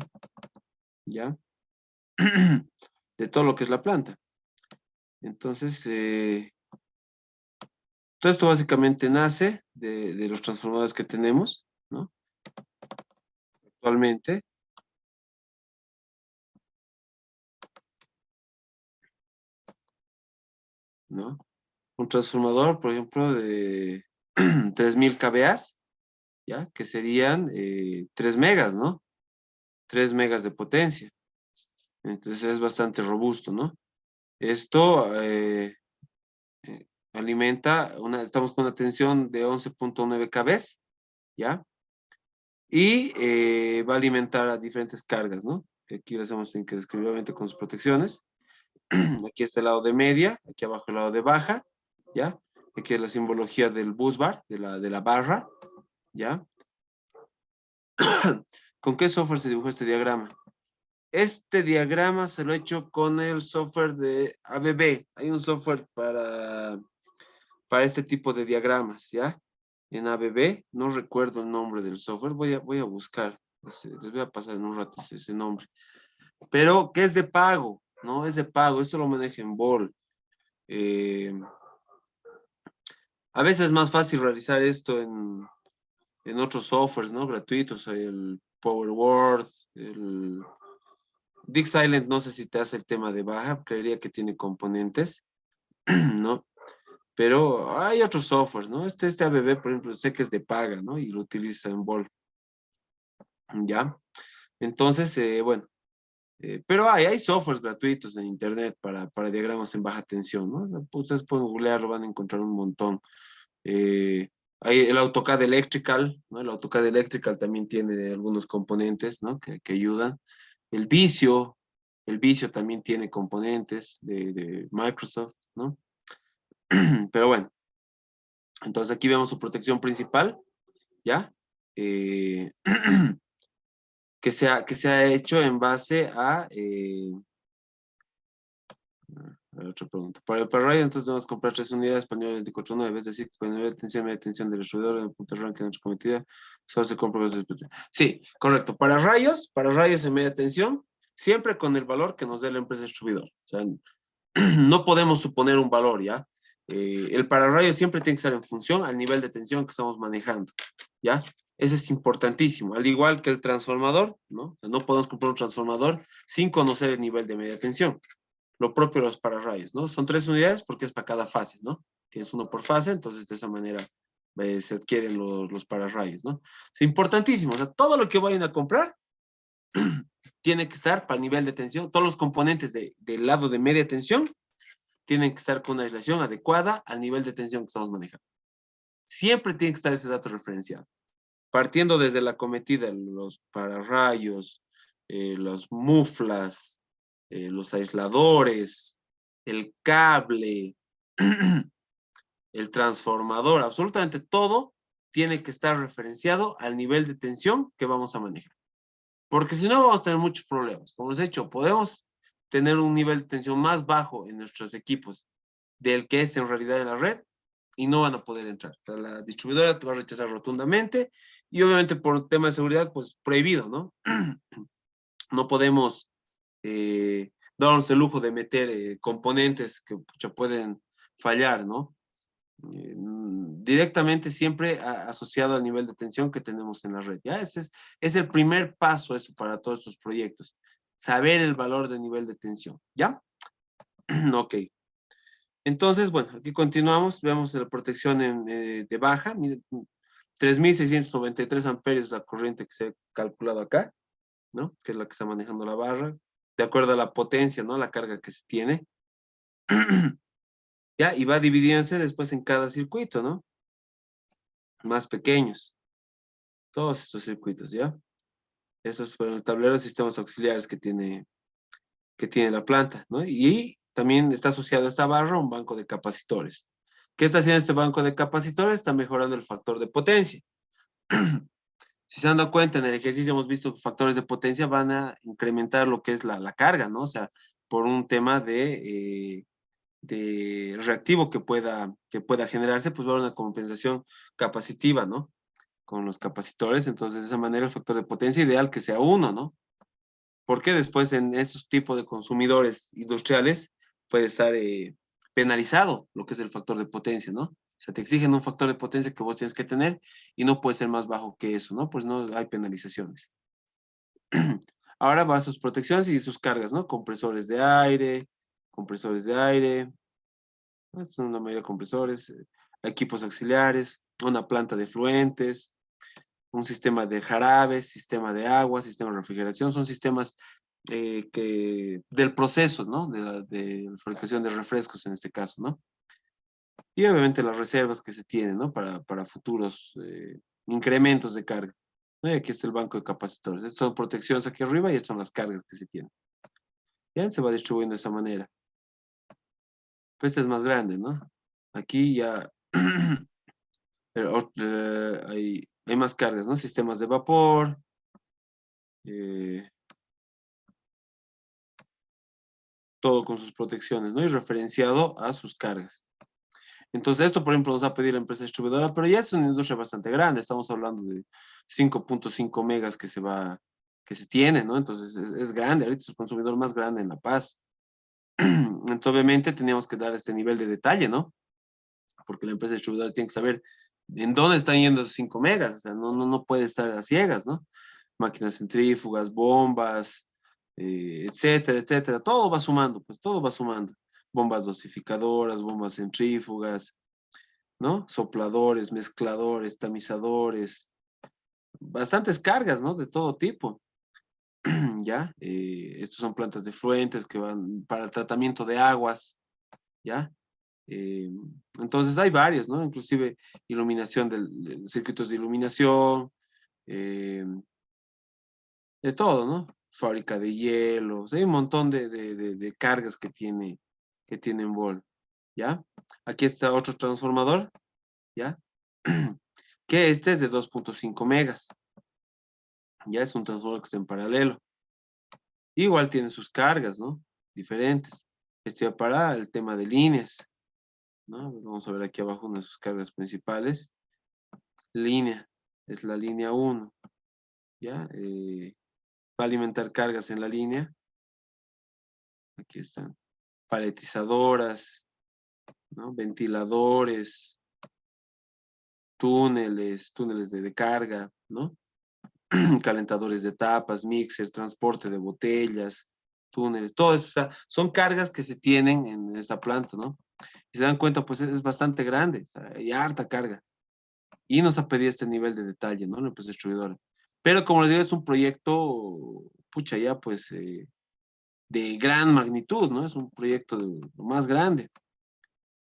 ¿ya? De todo lo que es la planta. Entonces, todo esto básicamente nace de los transformadores que tenemos, ¿no? Actualmente. ¿No? Un transformador, por ejemplo, de 3000 kVA, ¿ya? Que serían 3 megas, ¿no? 3 megas de potencia. Entonces es bastante robusto, ¿no? Esto alimenta, estamos con una tensión de 11.9 kV, ¿ya? Y va a alimentar a diferentes cargas, ¿no? Que aquí las hemos tenido que describir obviamente con sus protecciones. Aquí está el lado de media, aquí abajo el lado de baja, ¿ya? Aquí es la simbología del bus bar, de la barra, ¿ya? ¿Con qué software se dibujó este diagrama? Este diagrama se lo he hecho con el software de ABB. Hay un software para este tipo de diagramas, ¿ya? En ABB, no recuerdo el nombre del software, voy a buscar, les voy a pasar en un rato ese nombre. Pero que es de pago, ¿no? Es de pago, esto lo maneja en Ball. A veces es más fácil realizar esto en otros softwares, ¿no? Gratuitos, el PowerWord, el Dig Silent, no sé si te hace el tema de baja, creería que tiene componentes, ¿no? Pero hay otros softwares, ¿no? Este ABB, por ejemplo, sé que es de paga, ¿no? Y lo utiliza en Ball, ¿ya? Entonces, bueno, pero hay softwares gratuitos en internet para diagramas en baja tensión, ¿no? Ustedes pueden googlearlo, van a encontrar un montón. Hay el AutoCAD Electrical, ¿no? El AutoCAD Electrical también tiene algunos componentes, ¿no? Que ayudan. El Visio, el Visio también tiene componentes de Microsoft, ¿no? Pero bueno, entonces aquí vemos su protección principal, ¿ya? Que se ha hecho en base a otra pregunta. Para el parray, entonces debemos comprar 3 unidades para el nivel 24.9, es decir, con el nivel de tensión, media tensión del distribuidor en el punto de arranque de nuestra cometida, solo se compra los. Sí, correcto. Para rayos en media tensión, siempre con el valor que nos dé la empresa distribuidora. O sea, no podemos suponer un valor, ¿ya? El pararrayos siempre tiene que estar en función al nivel de tensión que estamos manejando, ¿ya? Eso es importantísimo, al igual que el transformador, ¿no? O sea, no podemos comprar un transformador sin conocer el nivel de media tensión. Lo propio de los pararrayos, ¿no? Son 3 unidades porque es para cada fase, ¿no? Tienes uno por fase, entonces de esa manera se adquieren los pararrayos, ¿no? Es importantísimo, o sea, todo lo que vayan a comprar tiene que estar para el nivel de tensión, todos los componentes del lado de media tensión tienen que estar con una aislación adecuada al nivel de tensión que estamos manejando. Siempre tiene que estar ese dato referenciado. Partiendo desde la cometida, los pararrayos, los muflas, los aisladores, el cable, el transformador, absolutamente todo tiene que estar referenciado al nivel de tensión que vamos a manejar. Porque si no vamos a tener muchos problemas. Como les he dicho, podemos tener un nivel de tensión más bajo en nuestros equipos del que es en realidad en la red y no van a poder entrar. O sea, la distribuidora te va a rechazar rotundamente y obviamente por tema de seguridad, pues prohibido, ¿no? No podemos darnos el lujo de meter componentes que pucha, pueden fallar, ¿no? Directamente siempre asociado al nivel de tensión que tenemos en la red. ¿Ya? Ese es el primer paso eso para todos estos proyectos. Saber el valor de nivel de tensión. ¿Ya? Ok. Entonces, bueno, aquí continuamos. Vemos la protección de baja. Miren, 3.693 amperios la corriente que se ha calculado acá, ¿no? Que es la que está manejando la barra. De acuerdo a la potencia, ¿no? La carga que se tiene. ¿Ya? Y va dividiéndose después en cada circuito, ¿no? Más pequeños. Todos estos circuitos, ¿ya? Esos fueron el tablero de sistemas auxiliares que tiene la planta, ¿no? Y también está asociado a esta barra un banco de capacitores. ¿Qué está haciendo este banco de capacitores? Está mejorando el factor de potencia. Si se han dado cuenta, en el ejercicio hemos visto que factores de potencia van a incrementar lo que es la carga, ¿no? O sea, por un tema de reactivo que pueda generarse, pues va a haber una compensación capacitiva, ¿no? Con los capacitores, entonces de esa manera el factor de potencia ideal que sea 1, ¿no? Porque después en esos tipos de consumidores industriales puede estar penalizado lo que es el factor de potencia, ¿no? O sea, te exigen un factor de potencia que vos tienes que tener y no puede ser más bajo que eso, ¿no? Pues no hay penalizaciones. Ahora va a sus protecciones y sus cargas, ¿no? Compresores de aire, ¿no? Son una mayoría de compresores, equipos auxiliares, una planta de fluentes, un sistema de jarabes, sistema de agua, sistema de refrigeración, son sistemas del proceso, ¿no? De la fabricación de refrescos en este caso, ¿no? Y obviamente las reservas que se tienen, ¿no? Para futuros incrementos de carga. ¿No? Y aquí está el banco de capacitores. Estas son protecciones aquí arriba y estas son las cargas que se tienen. Ya se va distribuyendo de esa manera. Pues este es más grande, ¿no? Aquí ya pero, hay más cargas, ¿no? Sistemas de vapor, eh, todo con sus protecciones, ¿no? Y referenciado a sus cargas. Entonces, esto, por ejemplo, nos va a pedir la empresa distribuidora, pero ya es una industria bastante grande. Estamos hablando de 5.5 megas que se tiene, ¿no? Entonces, es grande. Ahorita es el consumidor más grande en La Paz. Entonces, obviamente, teníamos que dar este nivel de detalle, ¿no? Porque la empresa distribuidora tiene que saber en dónde están yendo esos 5 megas. O sea, no puede estar a ciegas, ¿no? Máquinas centrífugas, bombas, etcétera, etcétera. Todo va sumando, pues todo va sumando. Bombas dosificadoras, bombas centrífugas, ¿no? Sopladores, mezcladores, tamizadores, bastantes cargas, ¿no? De todo tipo, ¿ya? Estos son plantas de fluentes que van para el tratamiento de aguas, ¿ya? Eh, entonces hay varios, ¿no? Inclusive iluminación de circuitos de iluminación, de todo, ¿no? Fábrica de hielos, hay un montón de cargas que tiene Envol, ¿ya? Aquí está otro transformador, ¿ya? Que este es de 2.5 megas, ya es un transformador que está en paralelo. Igual tiene sus cargas, ¿no? Diferentes. Este va para el tema de líneas, ¿no? Vamos a ver aquí abajo una de sus cargas principales. Línea, es la línea 1, ¿ya? Va a alimentar cargas en la línea. Aquí están. Paletizadoras, ¿no? Ventiladores, túneles de carga, ¿no? Calentadores de tapas, mixers, transporte de botellas, túneles, todo eso, o sea, son cargas que se tienen en esta planta, ¿no? Y se dan cuenta, pues es bastante grande, o sea, hay harta carga. Y nos ha pedido este nivel de detalle, ¿no? La empresa distribuidora. Pero como les digo, es un proyecto, pucha, ya pues de gran magnitud, ¿no? Es un proyecto de lo más grande,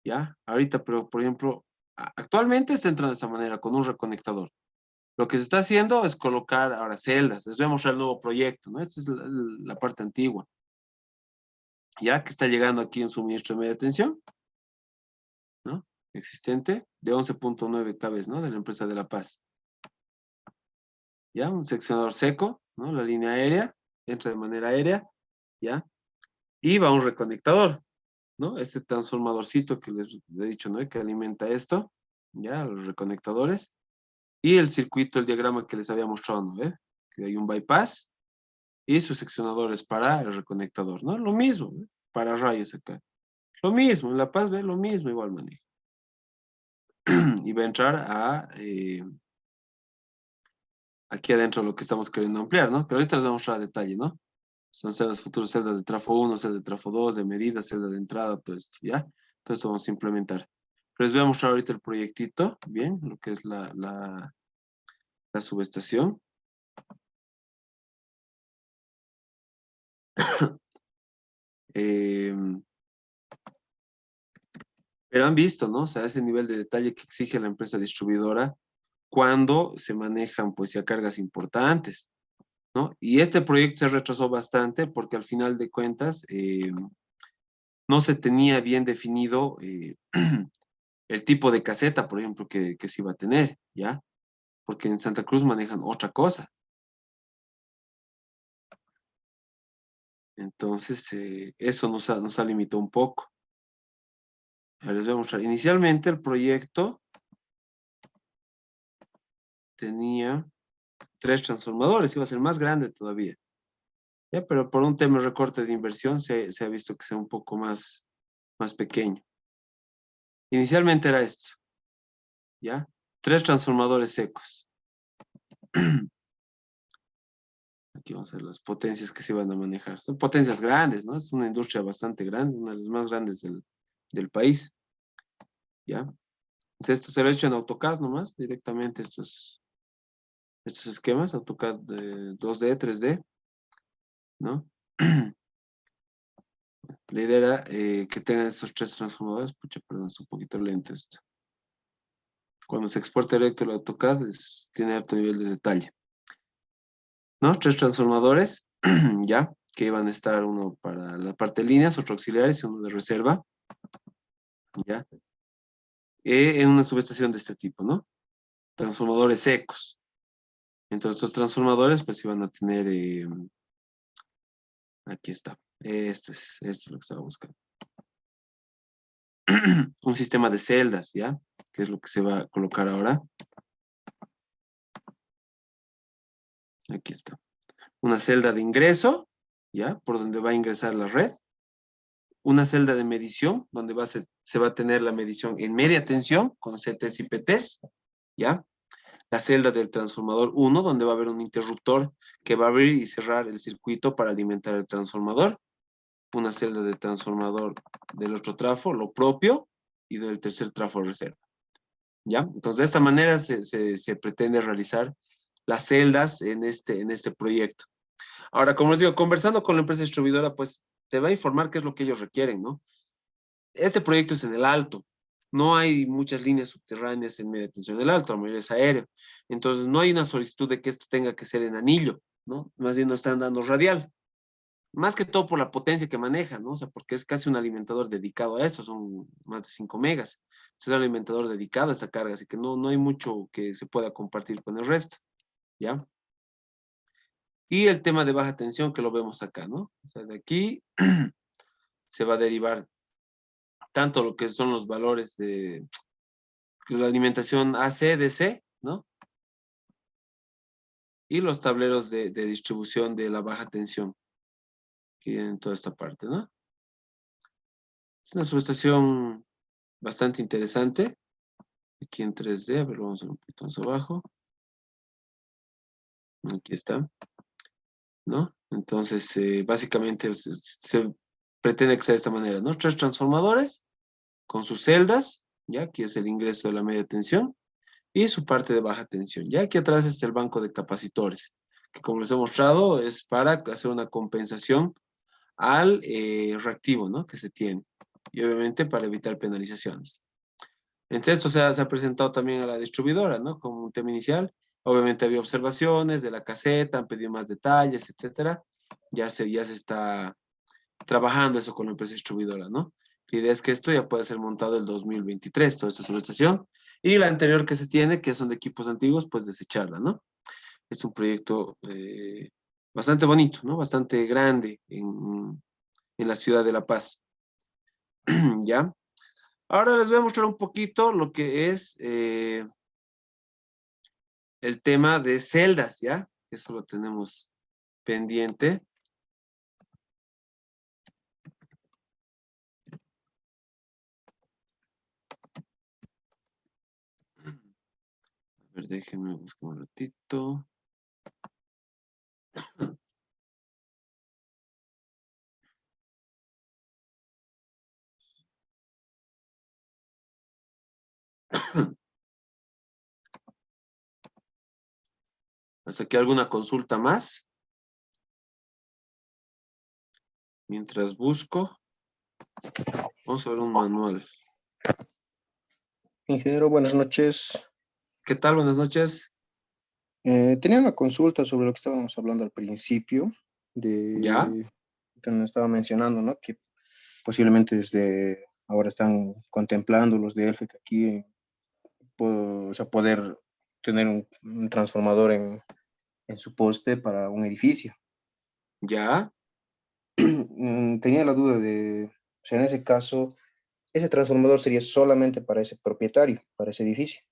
¿ya? Ahorita, pero por ejemplo, actualmente está entrando de esta manera, con un reconectador. Lo que se está haciendo es colocar ahora celdas. Les voy a mostrar el nuevo proyecto, ¿no? Esta es la parte antigua. ya que está llegando aquí en suministro de media tensión, ¿no? Existente de 11.9 kV, ¿no? De la empresa de La Paz. Ya, un seccionador seco, ¿no? La línea aérea, entra de manera aérea, ya. Y va un reconectador, ¿no? Este transformadorcito que les he dicho, ¿no? Que alimenta esto, ya, los reconectadores. Y el circuito, el diagrama que les había mostrado, ¿no? Que hay un bypass y sus seccionadores para el reconectador, ¿no? Lo mismo, ¿no? Para rayos acá. Lo mismo, en La Paz ve lo mismo, igual manejo. Y va a entrar a aquí adentro lo que estamos queriendo ampliar, ¿no? Pero ahorita les vamos a mostrar a detalle, ¿no? Son celdas futuras, celdas de trafo 1, celda de trafo 2, de medida, celda de entrada, todo esto, ¿ya? Todo esto vamos a implementar. Pero les voy a mostrar ahorita el proyectito, bien, lo que es la subestación. Eh, pero han visto, ¿no? O sea, ese nivel de detalle que exige la empresa distribuidora cuando se manejan, pues, ya cargas importantes, ¿no? Y este proyecto se retrasó bastante porque al final de cuentas no se tenía bien definido el tipo de caseta, por ejemplo, que se iba a tener, ¿ya? Porque en Santa Cruz manejan otra cosa. Entonces, eso nos ha limitado un poco. Ahora les voy a mostrar. Inicialmente el proyecto tenía 3 transformadores, iba a ser más grande todavía. ¿Ya? Pero por un tema de recorte de inversión se ha visto que sea un poco más pequeño. Inicialmente era esto, ¿ya? 3 transformadores secos. Aquí vamos a ver las potencias que se iban a manejar. Son potencias grandes, ¿no? Es una industria bastante grande, una de las más grandes del país, ¿ya? Entonces, esto se lo he hecho en AutoCAD nomás, directamente estos esquemas, AutoCAD 2D, 3D, ¿no? La idea era que tengan estos 3 transformadores. Pucha, perdón, es un poquito lento esto. Cuando se exporta directo el AutoCAD, tiene alto nivel de detalle. ¿No? 3 transformadores, ya, que iban a estar uno para la parte de líneas, otro auxiliares y uno de reserva, ya. En una subestación de este tipo, ¿no? Transformadores secos. Entonces, estos transformadores, pues iban a tener, aquí está. Esto es lo que estaba buscando. Un sistema de celdas, ¿ya? Que es lo que se va a colocar ahora. Aquí está. Una celda de ingreso, ¿ya? Por donde va a ingresar la red. Una celda de medición, donde se va a tener la medición en media tensión, con CTs y PTs, ¿ya? La celda del transformador 1, donde va a haber un interruptor que va a abrir y cerrar el circuito para alimentar el transformador. Una celda de transformador del otro trafo, lo propio, y del tercer trafo reserva. ¿Ya? Entonces, de esta manera se pretende realizar las celdas en este proyecto. Ahora, como les digo, conversando con la empresa distribuidora, pues te va a informar qué es lo que ellos requieren, ¿no? Este proyecto es en el alto. No hay muchas líneas subterráneas en media tensión del alto, la mayoría es aéreo. Entonces, no hay una solicitud de que esto tenga que ser en anillo, ¿no? Más bien nos están dando radial. Más que todo por la potencia que maneja, ¿no? O sea, porque es casi un alimentador dedicado a esto, son más de 5 megas. Es un alimentador dedicado a esta carga, así que no hay mucho que se pueda compartir con el resto, ¿ya? Y el tema de baja tensión que lo vemos acá, ¿no? O sea, de aquí se va a derivar tanto lo que son los valores de la alimentación AC, DC, ¿no? Y los tableros de distribución de la baja tensión, que vienen en toda esta parte, ¿no? Es una subestación bastante interesante. Aquí en 3D, a ver, vamos a ver un poquito más abajo. Aquí está, ¿no? Entonces, básicamente se pretende que sea de esta manera, ¿no? 3 transformadores con sus celdas, ya aquí es el ingreso de la media tensión, y su parte de baja tensión. Ya aquí atrás está el banco de capacitores, que como les he mostrado es para hacer una compensación al reactivo, ¿no? Que se tiene. Y obviamente para evitar penalizaciones. Entonces esto se ha presentado también a la distribuidora, ¿no? Como un tema inicial. Obviamente había observaciones de la caseta, han pedido más detalles, etcétera. Ya se está trabajando eso con la empresa distribuidora, ¿no? La idea es que esto ya pueda ser montado el 2023, toda esta subestación, y la anterior que se tiene, que son de equipos antiguos, pues desecharla, ¿no? Es un proyecto bastante bonito, ¿no? Bastante grande en la ciudad de La Paz, ¿ya? Ahora les voy a mostrar un poquito lo que es el tema de celdas, ¿ya? Eso lo tenemos pendiente. A ver, déjenme buscar un ratito. Hasta aquí alguna consulta más. Mientras busco, vamos a ver un manual. Ingeniero, buenas noches. ¿Qué tal? Buenas noches. Tenía una consulta sobre lo que estábamos hablando al principio, ¿Ya? que nos estaba mencionando, ¿no? Que posiblemente desde ahora están contemplando los de ELFEC aquí, o sea, poder tener un transformador en su poste para un edificio. ¿Ya? Tenía la duda de, o sea, en ese caso, ese transformador sería solamente para ese propietario, para ese edificio.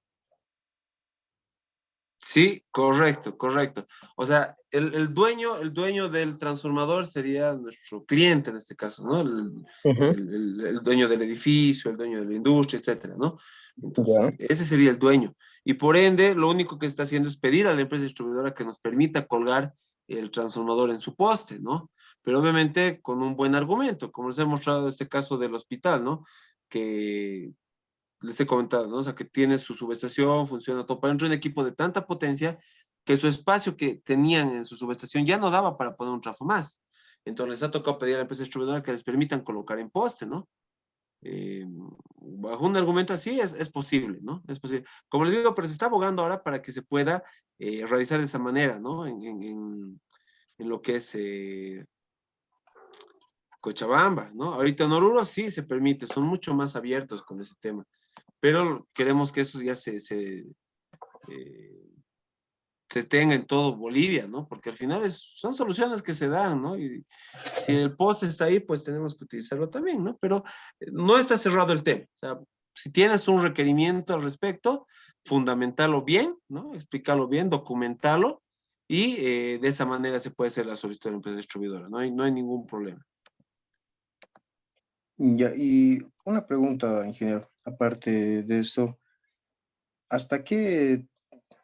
Sí, correcto, correcto. O sea, el dueño del transformador sería nuestro cliente en este caso, ¿no? Ujú. El dueño del edificio, el dueño de la industria, etcétera, ¿no? Entonces, Ya. ese sería el dueño. Y por ende, lo único que está haciendo es pedir a la empresa distribuidora que nos permita colgar el transformador en su poste, ¿no? Pero obviamente con un buen argumento, como les he mostrado este caso del hospital, ¿no? Que les he comentado, ¿no? O sea, que tiene su subestación, funciona todo, pero entra un equipo de tanta potencia que su espacio que tenían en su subestación ya no daba para poner un trafo más. Entonces les ha tocado pedir a la empresa distribuidora que les permitan colocar en poste, ¿no? Bajo un argumento así es posible, ¿no? Es posible. Como les digo, pero se está abogando ahora para que se pueda realizar de esa manera, ¿no? En lo que es Cochabamba, ¿no? Ahorita en Oruro sí se permite, son mucho más abiertos con ese tema, pero queremos que eso ya eh, se tenga en todo Bolivia, ¿no? Porque al final son soluciones que se dan, ¿no? Y si el post está ahí, pues tenemos que utilizarlo también, ¿no? Pero no está cerrado el tema. O sea, si tienes un requerimiento al respecto, fundamentalo bien, ¿no? Explícalo bien, documentalo y de esa manera se puede hacer la solicitud de la empresa distribuidora, no hay ningún problema. Ya, y una pregunta, ingeniero, aparte de esto, ¿hasta qué,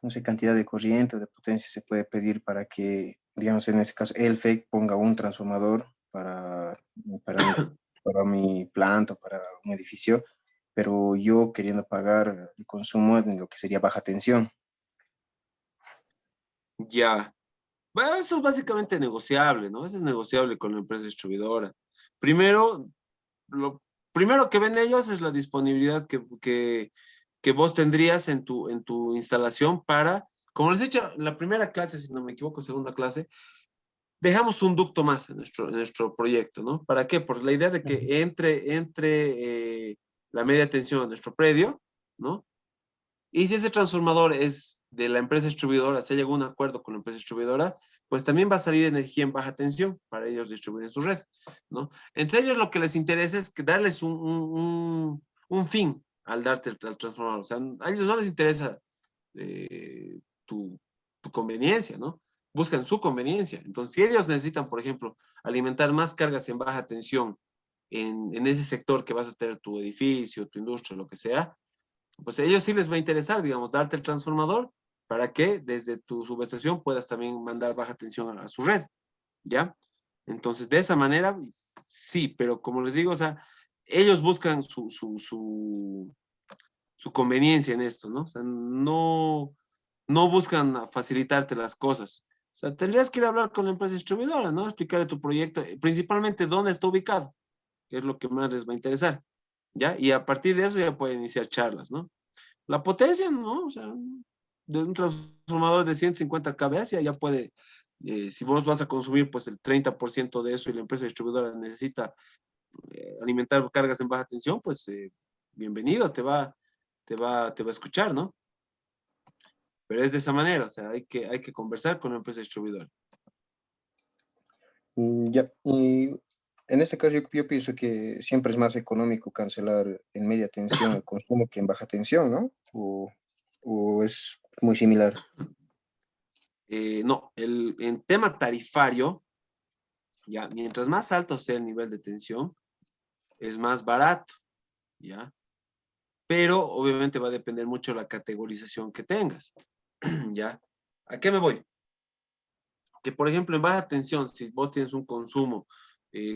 no sé, cantidad de corriente o de potencia se puede pedir para que, digamos, en este caso, el FEC ponga un transformador para mi, para mi planta, para un edificio, pero yo queriendo pagar el consumo en lo que sería baja tensión? Ya. Bueno, eso es básicamente negociable, ¿no? Eso es negociable con la empresa distribuidora. Primero, lo primero que ven ellos es la disponibilidad que vos tendrías en tu instalación para, como les he dicho, la primera clase, si no me equivoco, segunda clase, dejamos un ducto más en nuestro proyecto, ¿no? ¿Para qué? Por la idea de Ujú. que entre la media tensión a nuestro predio, ¿no? Y si ese transformador es de la empresa distribuidora, se llega a un acuerdo con la empresa distribuidora, pues también va a salir energía en baja tensión para ellos distribuir en su red, ¿no? Entre ellos lo que les interesa es que darles un fin al darte al transformador. O sea, a ellos no les interesa tu conveniencia, ¿no? Buscan su conveniencia. Entonces, si ellos necesitan, por ejemplo, alimentar más cargas en baja tensión en ese sector que vas a tener tu edificio, tu industria, lo que sea, pues a ellos sí les va a interesar, digamos, darte el transformador para que desde tu subestación puedas también mandar baja tensión a su red, ¿ya? Entonces, de esa manera, sí, pero como les digo, o sea, ellos buscan su conveniencia en esto, ¿no? O sea, no buscan facilitarte las cosas. O sea, tendrías que ir a hablar con la empresa distribuidora, ¿no? Explicarle tu proyecto, principalmente dónde está ubicado, que es lo que más les va a interesar, ¿ya? Y a partir de eso ya pueden iniciar charlas, ¿no? La potencia, ¿no? O sea, de un transformador de 150 kVA ya puede Si vos vas a consumir pues el 30% de eso y la empresa distribuidora necesita alimentar cargas en baja tensión, pues bienvenido, te va a escuchar, ¿no? Pero es de esa manera, o sea, hay que conversar con la empresa distribuidora. Ya, y en este caso yo pienso que siempre es más económico cancelar en media tensión el consumo que en baja tensión, ¿no? O es muy similar. No, en tema tarifario, ya, mientras más alto sea el nivel de tensión, es más barato, ¿ya? Pero obviamente va a depender mucho de la categorización que tengas, ¿ya? ¿A qué me voy? Que, por ejemplo, en baja tensión, si vos tienes un consumo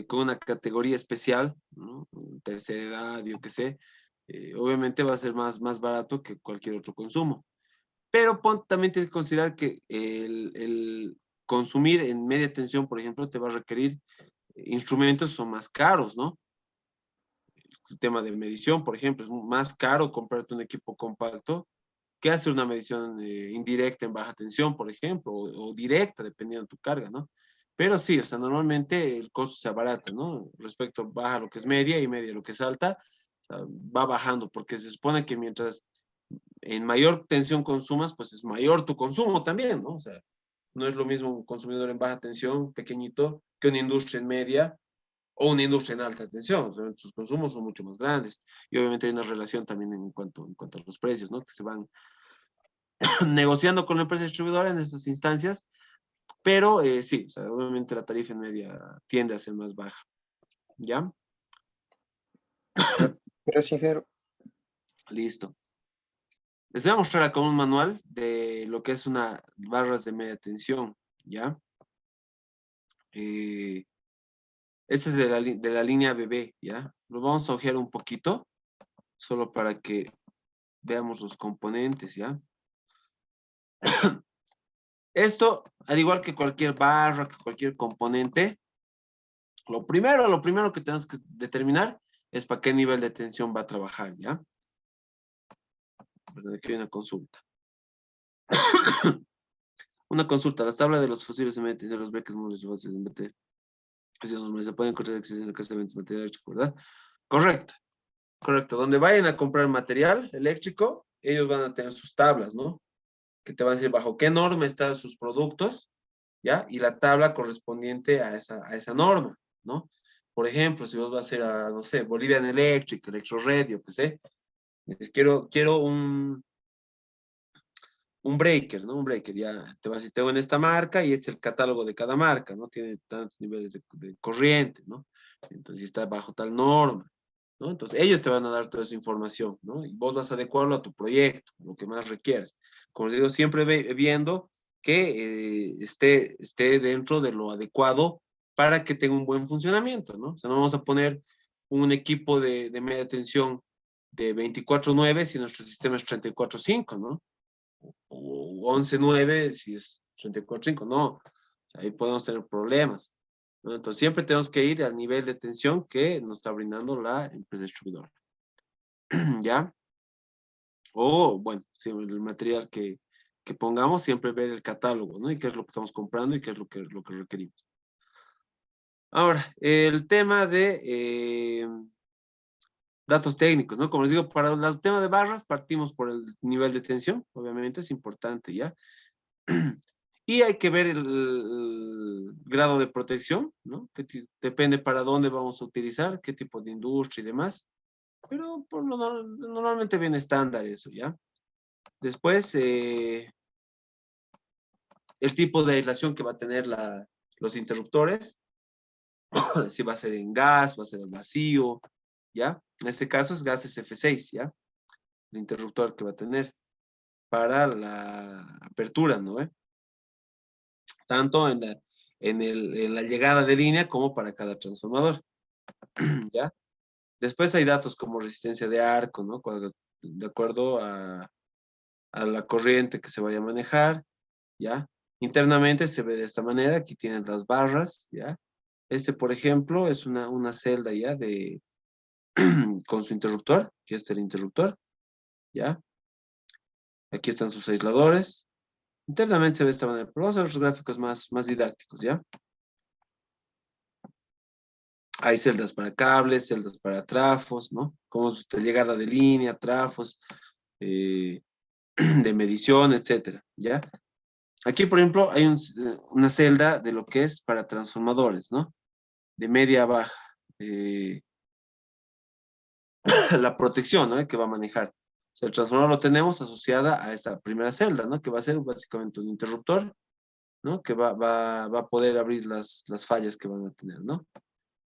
con una categoría especial, ¿no? Tercera edad, yo qué sé, obviamente va a ser más barato que cualquier otro consumo. Pero también tienes que considerar que el consumir en media tensión, por ejemplo, te va a requerir instrumentos son más caros, ¿no? El tema de medición, por ejemplo, es más caro comprarte un equipo compacto que hacer una medición indirecta en baja tensión, por ejemplo, o directa, dependiendo de tu carga, ¿no? Pero sí, o sea, normalmente el costo se abarata, ¿no? Respecto baja lo que es media y media lo que es alta, o sea, va bajando, porque se supone que mientras en mayor tensión consumas, pues es mayor tu consumo también, ¿no? O sea, no es lo mismo un consumidor en baja tensión, pequeñito, que una industria en media o una industria en alta tensión. O sea, sus consumos son mucho más grandes. Y obviamente hay una relación también en cuanto a los precios, ¿no? Que se van negociando con la empresa distribuidora en esas instancias, pero sí, o sea, obviamente la tarifa en media tiende a ser más baja, ¿ya? Ya, gracias, ingeniero. Listo. Les voy a mostrar acá un manual de lo que es una barras de media tensión, ¿ya? Este es de la línea BB, ¿ya? Lo vamos a ojear un poquito, solo para que veamos los componentes, ¿ya? Esto, al igual que cualquier barra, que cualquier componente, lo primero que tenemos que determinar es para qué nivel de tensión va a trabajar, ¿ya? Perdón, aquí hay una consulta. Una consulta, las tablas de los fusibles MT, de los breques móviles de MT, se pueden encontrar en la casa de ventas material eléctrico, ¿verdad? Correcto, correcto. Donde vayan a comprar material eléctrico, ellos van a tener sus tablas, ¿no? Que te van a decir bajo qué norma están sus productos, ¿ya? Y la tabla correspondiente a esa norma, ¿no? Por ejemplo, si vos vas a ir a, no sé, Bolivian Electric, Electrored, yo qué sé, quiero un breaker, ¿no? Un breaker, ya te vas a decir, tengo en esta marca y este es el catálogo de cada marca, ¿no? Tiene tantos niveles de corriente, ¿no? Entonces está bajo tal norma, ¿no? Entonces ellos te van a dar toda esa información, ¿no? Y vos vas a adecuarlo a tu proyecto, lo que más requieres. Como les digo, siempre viendo que esté dentro de lo adecuado para que tenga un buen funcionamiento, ¿no? O sea, no vamos a poner un equipo de media tensión de 24/9 si nuestro sistema es 34/5, ¿no? O 11/9 si es 34/5, no. O sea, ahí podemos tener problemas, ¿no? Entonces siempre tenemos que ir al nivel de tensión que nos está brindando la empresa distribuidora, ¿ya? O, bueno, si el material que pongamos, siempre ver el catálogo, ¿no? Y qué es lo que estamos comprando y qué es lo que requerimos. Ahora, el tema de datos técnicos, ¿no? Como les digo, para el tema de barras partimos por el nivel de tensión, obviamente es importante, ¿ya? Y hay que ver el grado de protección, ¿no? Que depende para dónde vamos a utilizar, qué tipo de industria y demás. Pero normalmente viene estándar eso, ¿ya? Después, el tipo de aislación que va a tener los interruptores, si va a ser en gas, va a ser al vacío, ¿ya? En este caso es gases F6, ¿ya? El interruptor que va a tener para la apertura, ¿no? Tanto en la llegada de línea como para cada transformador, ¿ya? Después hay datos como resistencia de arco, ¿no? De acuerdo a la corriente que se vaya a manejar, ¿ya? Internamente se ve de esta manera, aquí tienen las barras, ¿ya? Por ejemplo, es una celda ya con su interruptor, que es el interruptor, ¿ya? Aquí están sus aisladores, Internamente se ve de esta manera, pero vamos a ver los gráficos más didácticos, ¿ya? Hay celdas para cables, celdas para trafos, ¿no? Como es de llegada de línea, trafos, de medición, etcétera, ¿ya? Aquí, por ejemplo, hay una celda de lo que es para transformadores, ¿no? De media a baja. La protección, ¿no? Que va a manejar. O sea, el transformador lo tenemos asociada a esta primera celda, ¿no? Que va a ser básicamente un interruptor, ¿no? Que va a poder abrir las fallas que van a tener, ¿no?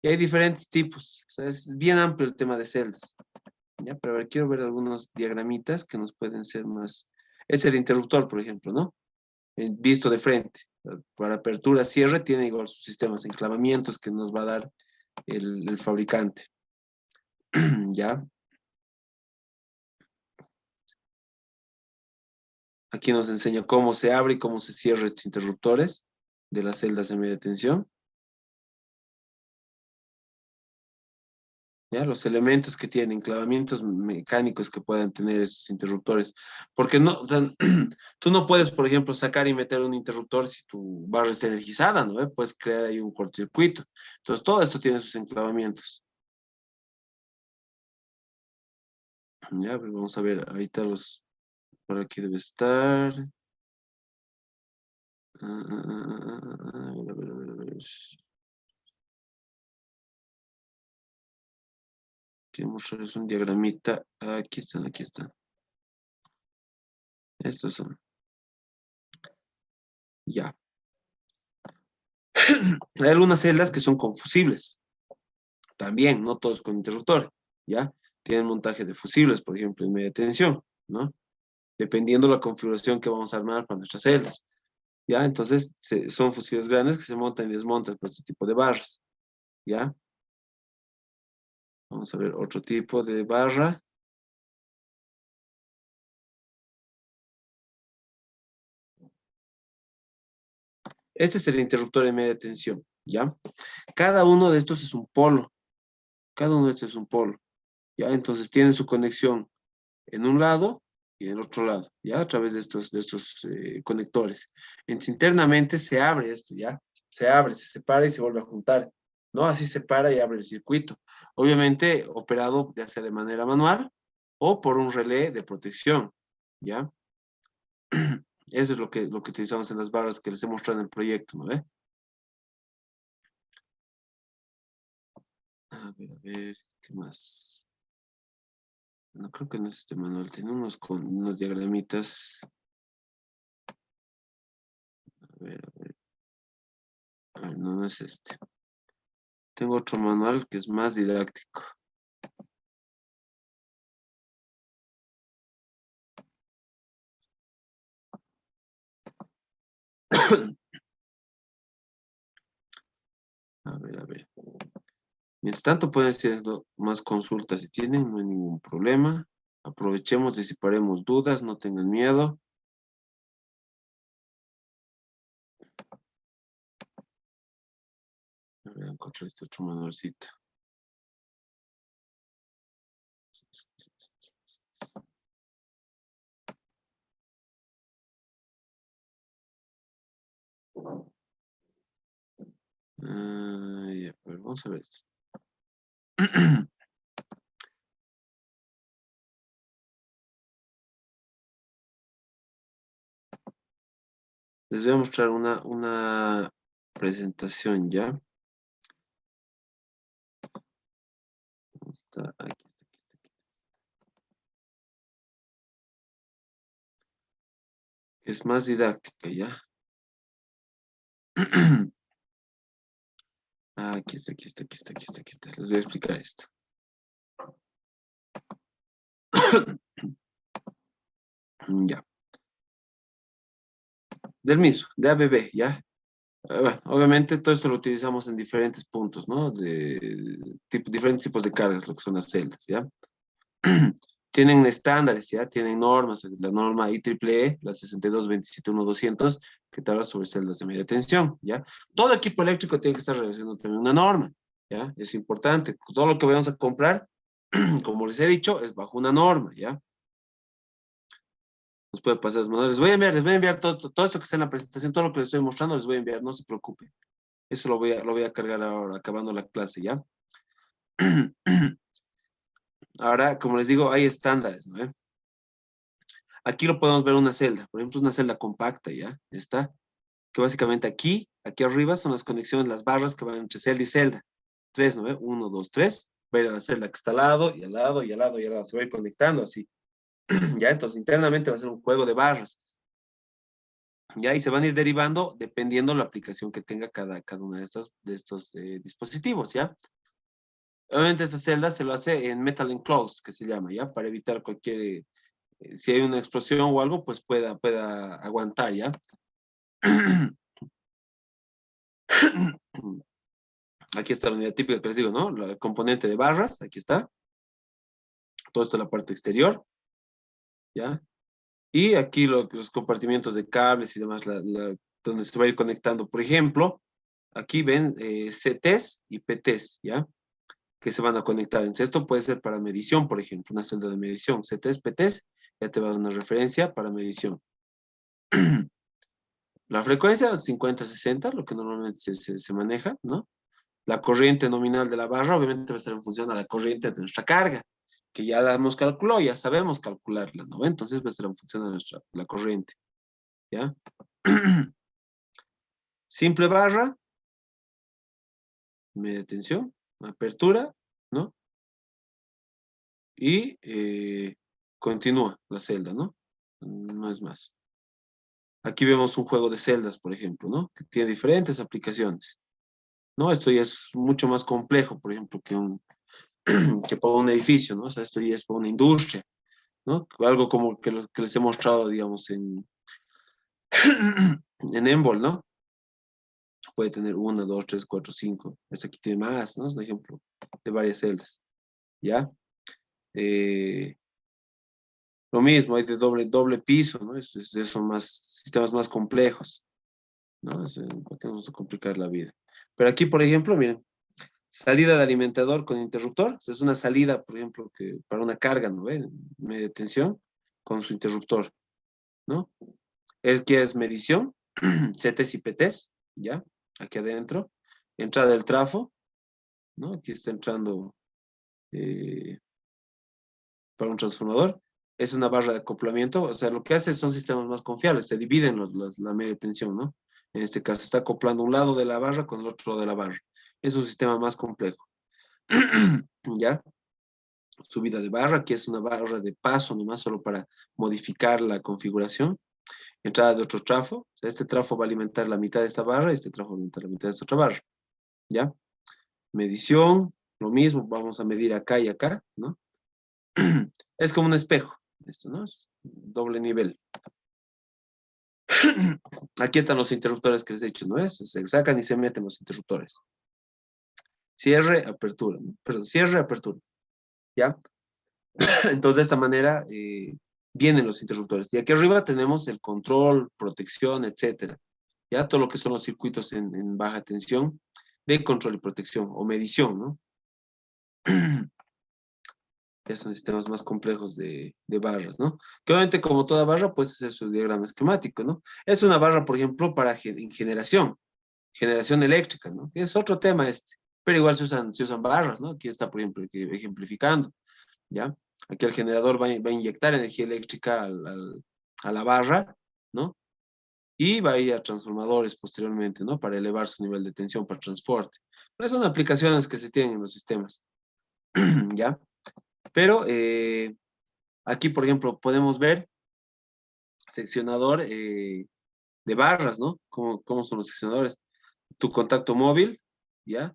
Y hay diferentes tipos. O sea, es bien amplio el tema de celdas. ¿Ya? Pero a ver, quiero ver algunos diagramitas que nos pueden ser más... Es el interruptor, por ejemplo, ¿no? Visto de frente. Para apertura, cierre, tiene igual sus sistemas de enclavamientos que nos va a dar el fabricante. ¿Ya? Aquí nos enseña cómo se abre y cómo se cierra estos interruptores de las celdas de media tensión. ¿Ya? Los elementos que tienen, enclavamientos mecánicos que puedan tener estos interruptores. Porque no, o sea, tú no puedes, por ejemplo, sacar y meter un interruptor si tu barra está energizada, ¿no? Puedes crear ahí un cortocircuito. Entonces, todo esto tiene sus enclavamientos. Ya, pues vamos a ver, ahorita por aquí debe estar. A ver. Quiero mostrarles un diagramita. Aquí están, aquí están. Estos son. Ya. Hay algunas celdas que son confusibles. También, no todos con interruptor. ¿Ya? Tienen montaje de fusibles, por ejemplo, en media tensión, ¿no? Dependiendo la configuración que vamos a armar para nuestras celdas. ¿Ya? Entonces, son fusibles grandes que se montan y desmontan con este tipo de barras. ¿Ya? Vamos a ver otro tipo de barra. Este es el interruptor de media tensión, ¿ya? Cada uno de estos es un polo. Cada uno de estos es un polo, ¿ya? Entonces tienen su conexión en un lado y en el otro lado, ¿ya? A través de estos conectores. Entonces internamente se abre esto, ¿ya? Se abre, se separa y se vuelve a juntar, ¿no? Así se para y abre el circuito. Obviamente operado ya sea de manera manual o por un relé de protección, ¿ya? Eso es lo que utilizamos en las barras que les he mostrado en el proyecto, ¿no ve? A ver, ¿qué más? No creo que no es este manual, tiene unos diagramitas. A ver, no es este. Tengo otro manual que es más didáctico. A ver. Mientras tanto pueden hacer más consultas si tienen, no hay ningún problema. Aprovechemos, disiparemos dudas, no tengan miedo. A ver, encontré este otro manualcito. Ya, pero vamos a ver esto. Les voy a mostrar una presentación ya. Está aquí. Es más didáctica ya. Aquí está. Les voy a explicar esto. Ya. Del mismo, de ABB, ¿ya? Bueno, obviamente todo esto lo utilizamos en diferentes puntos, ¿no? Diferentes tipos de cargas, lo que son las celdas, ¿ya? Tienen estándares, ¿ya? Tienen normas, la norma IEEE, la 62271-200, que te habla sobre celdas de media tensión, ¿ya? Todo equipo eléctrico tiene que estar relacionado también una norma, ¿ya? Es importante. Todo lo que vayamos a comprar, como les he dicho, es bajo una norma, ¿ya? Nos puede pasar, ¿no? Les voy a enviar todo esto que está en la presentación, todo lo que les estoy mostrando, les voy a enviar, no se preocupen. Eso lo voy a cargar ahora, acabando la clase, ¿ya? Ahora, como les digo, hay estándares, ¿no? Aquí lo podemos ver una celda, por ejemplo, una celda compacta, ¿ya? Está, que básicamente aquí arriba son las conexiones, las barras que van entre celda y celda. 3, ¿no? 1, 2, 3, va a ir a la celda que está al lado, y al lado, y al lado, y al lado, se va a ir conectando así. ¿Ya? Entonces, internamente va a ser un juego de barras. ¿Ya? Y se van a ir derivando dependiendo la aplicación que tenga cada una de estos dispositivos, ¿ya? Obviamente esta celda se lo hace en metal enclosed, que se llama, ¿ya? Para evitar cualquier, si hay una explosión o algo, pues pueda aguantar, ¿ya? Aquí está la unidad típica que les digo, ¿no? El componente de barras, aquí está. Todo esto en la parte exterior, ¿ya? Y aquí los compartimientos de cables y demás, donde se va a ir conectando. Por ejemplo, aquí ven CTs y PTs, ¿ya? Que se van a conectar. Entonces, esto puede ser para medición, por ejemplo, una celda de medición. CTs, PTs, ya te va a dar una referencia para medición. La frecuencia 50-60, lo que normalmente se maneja, ¿no? La corriente nominal de la barra obviamente va a estar en función a la corriente de nuestra carga, que ya la hemos calculado, ya sabemos calcularla, ¿no? Entonces va a estar en función de la corriente, ¿ya? Simple barra, media tensión, apertura, ¿no? Y continúa la celda, ¿no? No es más. Aquí vemos un juego de celdas, por ejemplo, ¿no? Que tiene diferentes aplicaciones, ¿no? Esto ya es mucho más complejo, por ejemplo, que para un edificio, ¿no? O sea, esto ya es para una industria, ¿no? Algo como que les he mostrado, digamos, en Embol, ¿no? Puede tener 1, 2, 3, 4, 5. Este aquí tiene más, ¿no? Es un ejemplo de varias celdas, ¿ya? Lo mismo, hay de doble piso, ¿no? Son sistemas más complejos, ¿no? ¿Para qué vamos a complicar la vida? Pero aquí, por ejemplo, miren, salida de alimentador con interruptor. Es una salida, por ejemplo, para una carga, ¿no ve? Media tensión con su interruptor, ¿no? Que es medición, CTs y PTs, ¿ya? Aquí adentro. Entrada del trafo, ¿no? Aquí está entrando para un transformador. Es una barra de acoplamiento, o sea, lo que hace son sistemas más confiables, se dividen la media tensión, ¿no? En este caso está acoplando un lado de la barra con el otro de la barra. Es un sistema más complejo. ¿Ya? Subida de barra, que es una barra de paso nomás, solo para modificar la configuración. Entrada de otro trafo, o sea, este trafo va a alimentar la mitad de esta barra, este trafo va a alimentar la mitad de esta otra barra. ¿Ya? Medición, lo mismo, vamos a medir acá y acá, ¿no? Es como un espejo, esto, ¿no? Es doble nivel. Aquí están los interruptores que les he dicho, ¿no es? Se sacan y se meten los interruptores. Cierre, apertura, ¿no? Perdón, cierre, apertura. ¿Ya? Entonces, de esta manera vienen los interruptores. Y aquí arriba tenemos el control, protección, etcétera. Ya todo lo que son los circuitos en baja tensión de control y protección o medición, ¿no? Ya son sistemas más complejos de barras, ¿no? Que obviamente como toda barra puede ser su diagrama esquemático, ¿no? Es una barra, por ejemplo, para generación eléctrica, ¿no? Es otro tema este, pero igual se usan barras, ¿no? Aquí está, por ejemplo, ejemplificando, ¿ya? Aquí el generador va a inyectar energía eléctrica a la barra, ¿no? Y va a ir a transformadores posteriormente, ¿no? Para elevar su nivel de tensión para transporte. Pero son aplicaciones que se tienen en los sistemas, ¿ya? Pero aquí, por ejemplo, podemos ver seccionador de barras, ¿no? ¿Cómo son los seccionadores? Tu contacto móvil, ¿ya?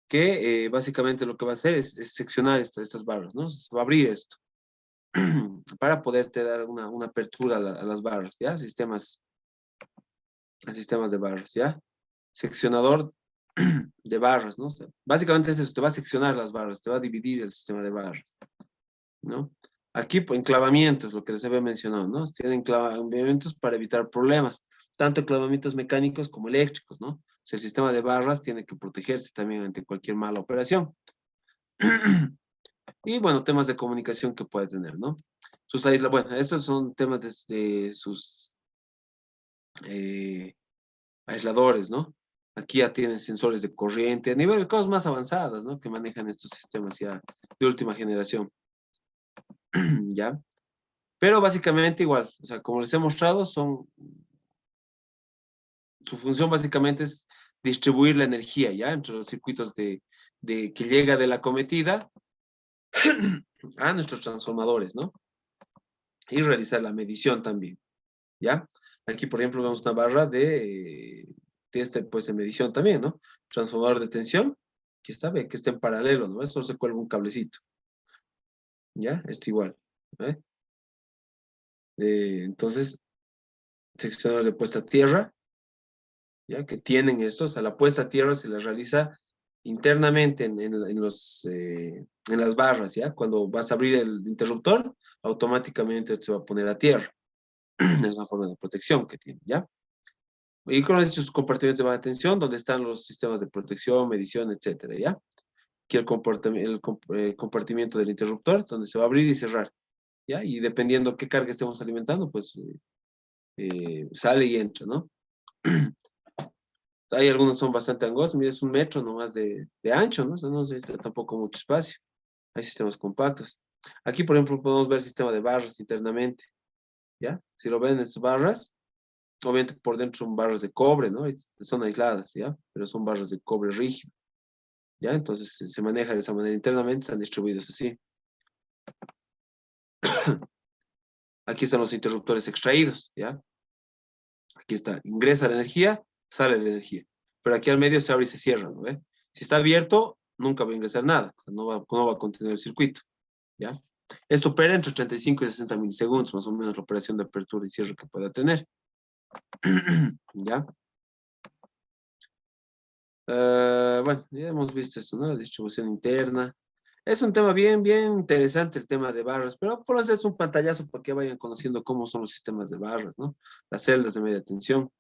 Que básicamente lo que va a hacer es seccionar estas barras, ¿no? Se va a abrir esto para poderte dar una apertura a las barras, ¿ya? A sistemas de barras, ¿ya? Seccionador de barras, ¿no? O sea, básicamente es eso, te va a seccionar las barras, te va a dividir el sistema de barras, ¿no? Aquí, pues, enclavamientos, lo que les había mencionado, ¿no? Tienen enclavamientos para evitar problemas, tanto enclavamientos mecánicos como eléctricos, ¿no? O sea, el sistema de barras tiene que protegerse también ante cualquier mala operación. Y bueno, temas de comunicación que puede tener, ¿no? Bueno, estos son temas de sus aisladores, ¿no? Aquí ya tienen sensores de corriente, a nivel de cosas más avanzadas, ¿no? Que manejan estos sistemas ya de última generación, ¿ya? Pero básicamente igual, o sea, como les he mostrado, su función básicamente es distribuir la energía, ¿ya? Entre los circuitos que llega de la cometida a nuestros transformadores, ¿no? Y realizar la medición también, ¿ya? Aquí, por ejemplo, vemos una barra pues, de medición también, ¿no? Transformador de tensión, que ve, que está en paralelo, ¿no? Eso se cuelga un cablecito, ¿ya? Está igual, ¿eh? Entonces, seccionadores de puesta a tierra, ¿ya? Que tienen estos, a la puesta a tierra se les realiza internamente en las barras, ¿ya? Cuando vas a abrir el interruptor, automáticamente se va a poner a tierra. Es una forma de protección que tiene, ¿ya? Y con estos compartimentos de baja tensión, donde están los sistemas de protección, medición, etcétera, ¿ya? Aquí el compartimiento del interruptor, donde se va a abrir y cerrar, ¿ya? Y dependiendo qué carga estemos alimentando, pues sale y entra, ¿no? Hay algunos son bastante angostos, mira, es 1 metro nomás de ancho, ¿no? O sea, no necesita tampoco mucho espacio. Hay sistemas compactos. Aquí, por ejemplo, podemos ver el sistema de barras internamente, ¿ya? Si lo ven, estas barras, obviamente por dentro son barras de cobre, ¿no? Son aisladas, ¿ya? Pero son barras de cobre rígido, ¿ya? Entonces se maneja de esa manera internamente, están distribuidos así. Aquí están los interruptores extraídos, ¿ya? Aquí está, ingresa la energía, sale la energía. Pero aquí al medio se abre y se cierra, ¿no ve? Si está abierto, nunca va a ingresar nada, o sea, no va a contener el circuito, ¿ya? Esto opera entre 35 y 60 milisegundos, más o menos la operación de apertura y cierre que pueda tener, ¿ya? Bueno, ya hemos visto esto, ¿no? La distribución interna. Es un tema bien, bien interesante el tema de barras, pero por hacer un pantallazo para que vayan conociendo cómo son los sistemas de barras, ¿no? Las celdas de media tensión.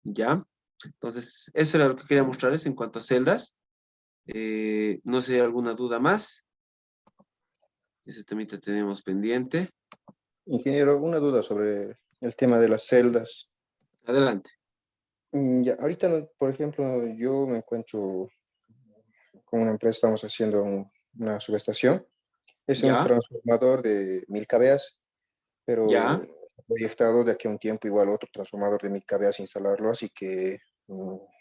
¿Ya? Entonces, eso era lo que quería mostrarles en cuanto a celdas. No sé, ¿alguna duda más? Ese temita tenemos pendiente. Ingeniero, una duda sobre el tema de las celdas. Adelante. Ya, ahorita, por ejemplo, yo me encuentro con una empresa, estamos haciendo una subestación. Es un ¿Ya? transformador de 1000 kVA, pero ¿Ya? he proyectado de aquí a un tiempo igual otro transformador de 1000 kVA instalarlo, así que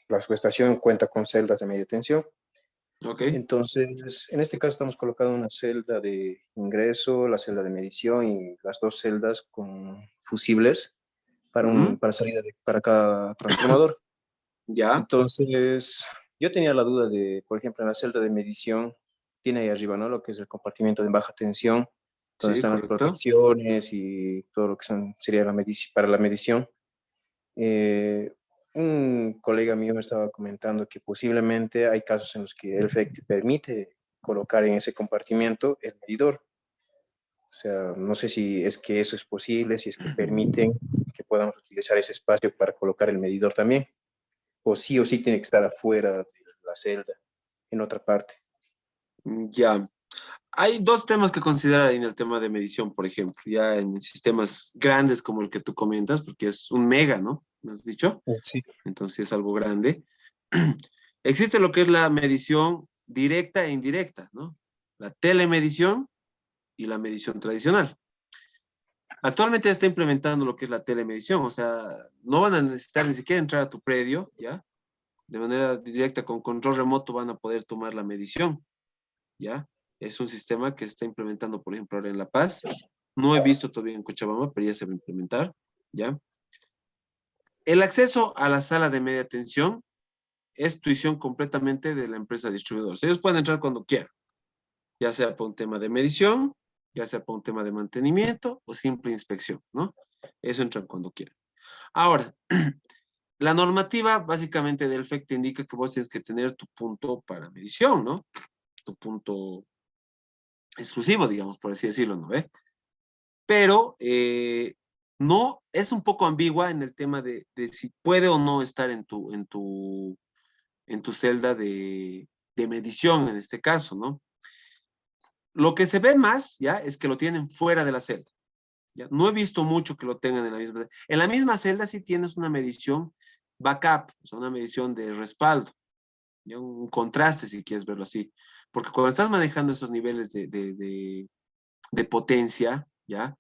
la subestación cuenta con celdas de media tensión. Ok. Entonces, en este caso estamos colocando una celda de ingreso, la celda de medición y las dos celdas con fusibles Ujú. para salida para cada transformador. ¿Ya? Entonces, yo tenía la duda de, por ejemplo, en la celda de medición, tiene ahí arriba, ¿no? Lo que es el compartimento de baja tensión, donde Sí, están las correcto. protecciones y todo lo que sería para la medición. Eh, un colega mío me estaba comentando que posiblemente hay casos en los que el FEC te permite colocar en ese compartimento el medidor. O sea, no sé si es que eso es posible, si es que permiten que podamos utilizar ese espacio para colocar el medidor también, o sí tiene que estar afuera de la celda, en otra parte. Ya. Hay dos temas que considerar ahí en el tema de medición, por ejemplo, ya en sistemas grandes como el que tú comentas, porque es 1 mega, ¿no? ¿Me has dicho? Sí. Entonces es algo grande. Existe lo que es la medición directa e indirecta, ¿no? La telemedición y la medición tradicional. Actualmente ya está implementando lo que es la telemedición, o sea, no van a necesitar ni siquiera entrar a tu predio, ¿ya? De manera directa con control remoto van a poder tomar la medición, ¿ya? Es un sistema que se está implementando, por ejemplo, ahora en La Paz. No he visto todavía en Cochabamba, pero ya se va a implementar, ¿ya? El acceso a la sala de media tensión es tuición completamente de la empresa distribuidora. Ellos pueden entrar cuando quieran, ya sea por un tema de medición, ya sea por un tema de mantenimiento o simple inspección, ¿no? Eso entran cuando quieran. Ahora, la normativa básicamente del FEC te indica que vos tienes que tener tu punto para medición, ¿no? Tu punto exclusivo, digamos, por así decirlo, ¿no ve? Pero no, es un poco ambigua en el tema de si puede o no estar en tu celda de medición, en este caso, ¿no? Lo que se ve más, ¿ya? Es que lo tienen fuera de la celda. ¿Ya? No he visto mucho que lo tengan en la misma celda. En la misma celda sí tienes una medición backup, o sea, una medición de respaldo, ¿ya? Un contraste, si quieres verlo así. Porque cuando estás manejando esos niveles de potencia, ¿ya?